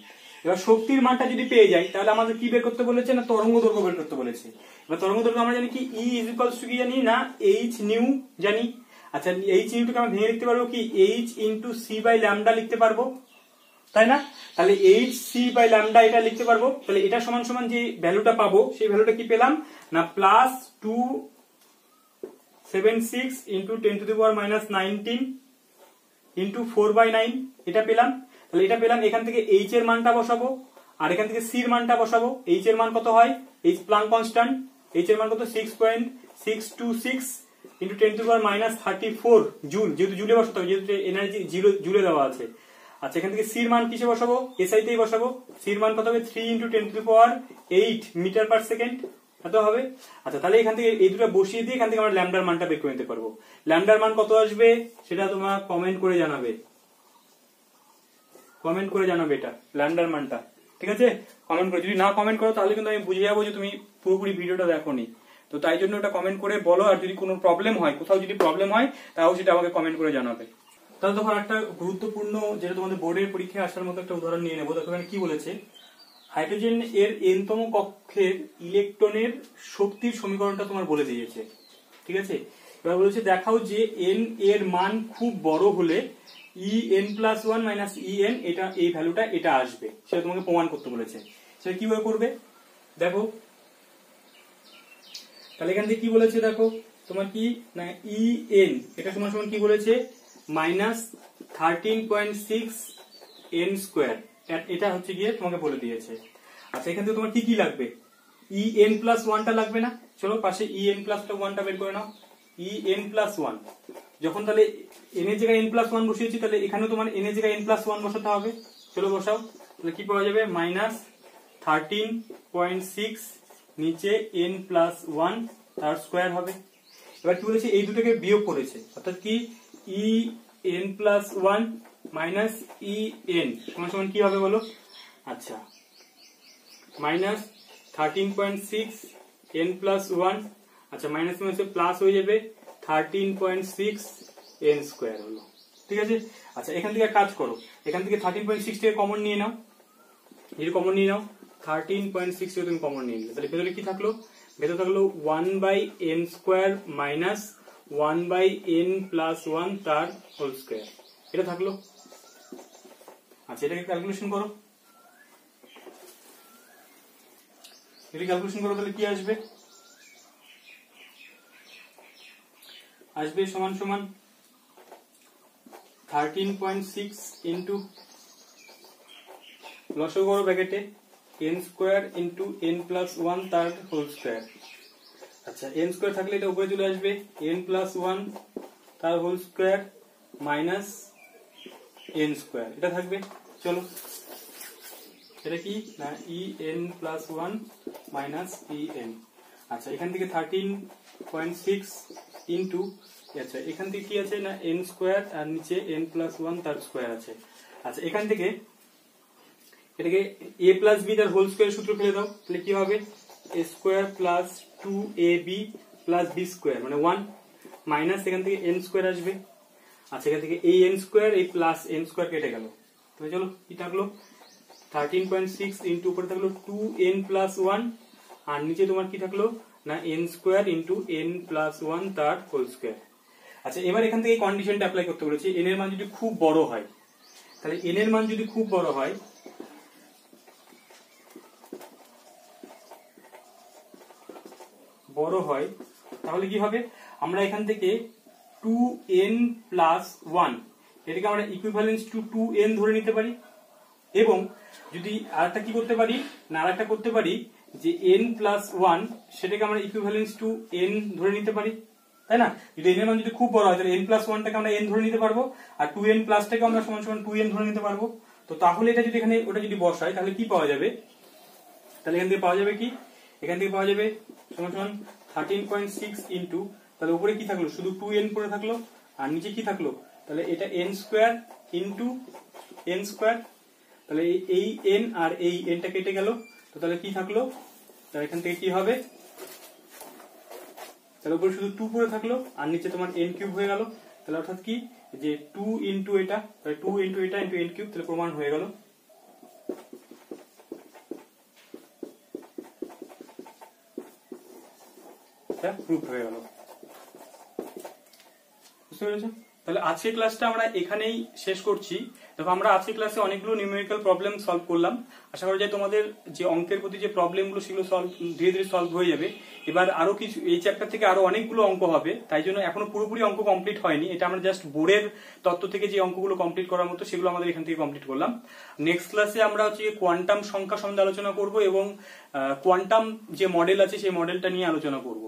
এবার শক্তির মানটা যদি পেয়ে যাই তাহলে আমাদের কি বের করতে বলেছে না তরঙ্গ দৈর্ঘ্য বের করতে বলেছে। এবার তরঙ্গ দৈর্ঘ্য আমরা জানি কি E = কি জানি না h নিউ জানি। আচ্ছা h নিউটাকে আমরা ভেঙে লিখতে পারবো কি h × c/λ লিখতে পারবো, তাই না? তাহলে hc/λ এটা লিখতে পারবো। তাহলে এটা সমান যে ভ্যালুটা পাবো সেই ভ্যালুটা কি পেলাম না +276 × 10⁻⁻19 × 4/9 এটা পেলাম। তাহলে এটা পেলাম, এখান থেকে h এর মানটা বসাবো আর এখান থেকে c এর মানটা বসাবো। h এর মান কত হয়, h প্লাঙ্ক কনস্ট্যান্ট, h এর মান কত 6.626 × 10⁻34 জুল, যেহেতু জুলে বসাতে হবে যেহেতু এনার্জি জুলে দেওয়া আছে। আচ্ছা এখান থেকে c এর মান কিসে বসাবো, SI তেই বসাবো। c এর মান কত হবে 3 × 10⁸ মিটার পার সেকেন্ড এত হবে। আচ্ছা তাহলে এখান থেকে এই দুটো বসিয়ে দিয়ে এখান থেকে আমরা ল্যামডার মানটা বের করে নিতে পারবো। ল্যামডার মান কত আসবে সেটা তোমরা কমেন্ট করে জানাবে এটা ল্যামডার মানটা, ঠিক আছে? কমেন্ট করে, যদি না কমেন্ট করো তাহলে কিন্তু আমি বুঝে যাবো যে তুমি পুরোপুরি ভিডিওটা দেখোনি। তো তাই জন্য এটা কমেন্ট করে বলো, আর যদি কোনো প্রবলেম হয়, কোথাও যদি প্রবলেম হয় তাহলে সেটা আমাকে কমেন্ট করে জানাবে। তাহলে তখন একটা গুরুত্বপূর্ণ যেটা তোমাদের বোর্ডের পরীক্ষায় আসার মতো একটা উদাহরণ নিয়ে নেবো। দেখো এখানে কি বলেছে, হাইড্রোজেন এর n-তম কক্ষের ইলেকট্রনের শক্তির সমীকরণটা তোমার বলে দিয়েছে, ঠিক আছে? এবার বলেছে দেখাও যে n এর মান খুব বড় হলে En+1 - En এটা এই ভ্যালুটা এটা আসবে, সেটা তোমাকে প্রমাণ করতে বলেছে। সেটা কিভাবে করবে দেখো। তাহলে এখান থেকে কি বলেছে দেখো তোমার কি না En এটা সমান কি বলেছে -13.6 n², এটা হচ্ছে গিয়ে তোমাকে বলে দিয়েছে। আচ্ছা এখান থেকে তোমার কি লাগবে, ই এন প্লাস ওয়ানটা লাগবে না? চলো পাশে ই এন প্লাস ওয়ানটা বের করে নাও। ই এন প্লাস ওয়ান, যখন তাহলে এন এর জায়গায় এন প্লাস ওয়ান বসিয়েছি, তাহলে এখানেও তোমার এন এর জায়গায় এন প্লাস ওয়ান বসাতে হবে। চলো বসাও, তাহলে কি পাওয়া যাবে? মাইনাস 13.6 নিচে এন প্লাস ওয়ান তার স্কোয়ার হবে। এবার কি বলেছে? এই দুটোকে বিয়োগ করেছে, অর্থাৎ কি ই N plus one minus E N সমান সমান কি হবে বলো? আচ্ছা, মাইনাস 13.6 এন প্লাস ওয়ান, আচ্ছা মাইনাস মাইনাসে প্লাস হয়ে যাবে 13.6 এন স্কোয়ার হলো। ঠিক আছে, আচ্ছা এখান থেকে কাজ করো, এখান থেকে 13.6 থেকে কমন নিয়ে নাও, এর কমন নিয়ে নাও, 13.6 থেকে তুমি কমন নিয়ে নিলে, তাহলে ভেতরে কি থাকলো? ভেতরে থাকলো 1/n square minus 1/n plus one তার হোল স্কোয়ার, এটা থাকলো। আচ্ছা এটাকে ক্যালকুলেশন করো, যদি ক্যালকুলেশন করো তাহলে কি আসবে? আসবে সমান সমান 13.6 ইন্টু লসও করো ব্র্যাকেটে n square into n plus one তার হোল স্কোয়ার। আচ্ছা n স্কোয়ার থাকলে এটা উপরে চলে আসবে n প্লাস ওয়ান তার whole square minus n square, এটা থাকবে। চলো এটা কি না E N plus one minus E N. আচ্ছা এখান থেকে 13.6 ইন্টু, আচ্ছা এখান থেকে কি আছে না এন স্কোয়ার আর নিচে এন প্লাস ওয়ান তার স্কোয়ার আছে। আচ্ছা এখান থেকে এটাকে এ প্লাস বি তার হোল স্কোয়ার সূত্র ফেলে দাও, তাহলে কি হবে? A square plus 2ab plus B square মানে 1 মাইনাস এখান থেকে এন স্কোয়ার আসবে। আচ্ছা এখান থেকে এই এন স্কোয়ার এই প্লাস এন স্কোয়ার কেটে গেল, তাহলে চলো কি থাকলো? 13.6 ইন্টু উপরে থাকলো 2n প্লাস ওয়ান আর নিচে তোমার কি থাকলো না n square into n plus one তার হোল স্কোয়ার। আচ্ছা এবার এখান থেকে কন্ডিশনটা অ্যাপ্লাই করতে বলেছি, n এর মান যদি খুব বড় হয়, তাহলে n এর মান যদি খুব বড় হয় তাহলে কি হবে? আমরা এখান থেকে 2n প্লাস ওয়ান এটাকে আমরা ইকুইভ্যালেন্স টু 2n ধরে নিতে পারি, এবং যদি আরেকটা কি করতে পারি না আরেকটা করতে পারি যে n প্লাস ওয়ান সেটাকে আমরা ইকুইভ্যালেন্স টু n ধরে নিতে পারি, তাই না? যদি n এর মান যদি খুব বড় হয় তাহলে n প্লাস ওয়ানটাকে আমরা n ধরে নিতে পারবো, আর 2n প্লাসটাকে আমরা সমান সমান 2n ধরে নিতে পারবো। তো তাহলে এটা যদি এখানে ওটা যদি বসাই তাহলে কি পাওয়া যাবে? তাহলে এখান থেকে পাওয়া যাবে কি? এখান থেকে পাওয়া যাবে সমান সমান 13.6 ইন্টু, তাহলে উপরে কি থাকলো? শুধু 2n পড়ে থাকলো, আর নিচে কি থাকলো? তাহলে এটা n square into n square, তাহলে এই n আর এই nটা কেটে গেল, তো তাহলে কি থাকলো? তাহলে এখান থেকে কি হবে? তাহলে উপরে শুধু 2 পড়ে থাকলো আর নিচে তোমার n কিউব হয়ে গেল, তাহলে অর্থাৎ কি যে 2 ইন্টু এটা, তাহলে 2 ইন্টু এটা ইন্টু n কিউব, তাহলে প্রমাণ হয়ে গেল। প্রুফ হয়ে গেল, বুঝতে পেরেছো? তাহলে আজকের ক্লাসটা আমরা এখানেই শেষ করছি। দেখো আমরা আজকের ক্লাসে অনেকগুলো নিউমেরিক্যাল প্রবলেম সলভ করলাম, আশা করা যায় তোমাদের যে অঙ্কের প্রতি যে প্রবলেমগুলো সেগুলো ধীরে ধীরে সলভ হয়ে যাবে। এবার আরো কিছু এই চ্যাপ্টার থেকে আরো অনেকগুলো অঙ্ক হবে, তাই জন্য এখনো পুরোপুরি অঙ্ক কমপ্লিট হয়নি, এটা আমরা জাস্ট বোর্ডের তত্ত্ব থেকে যে অঙ্কগুলো কমপ্লিট করার মতো সেগুলো আমাদের এখান থেকে কমপ্লিট করলাম। নেক্সট ক্লাসে আমরা হচ্ছে কোয়ান্টাম সংখ্যা সম্বন্ধে আলোচনা করব এবং কোয়ান্টাম যে মডেল আছে সেই মডেলটা নিয়ে আলোচনা করব।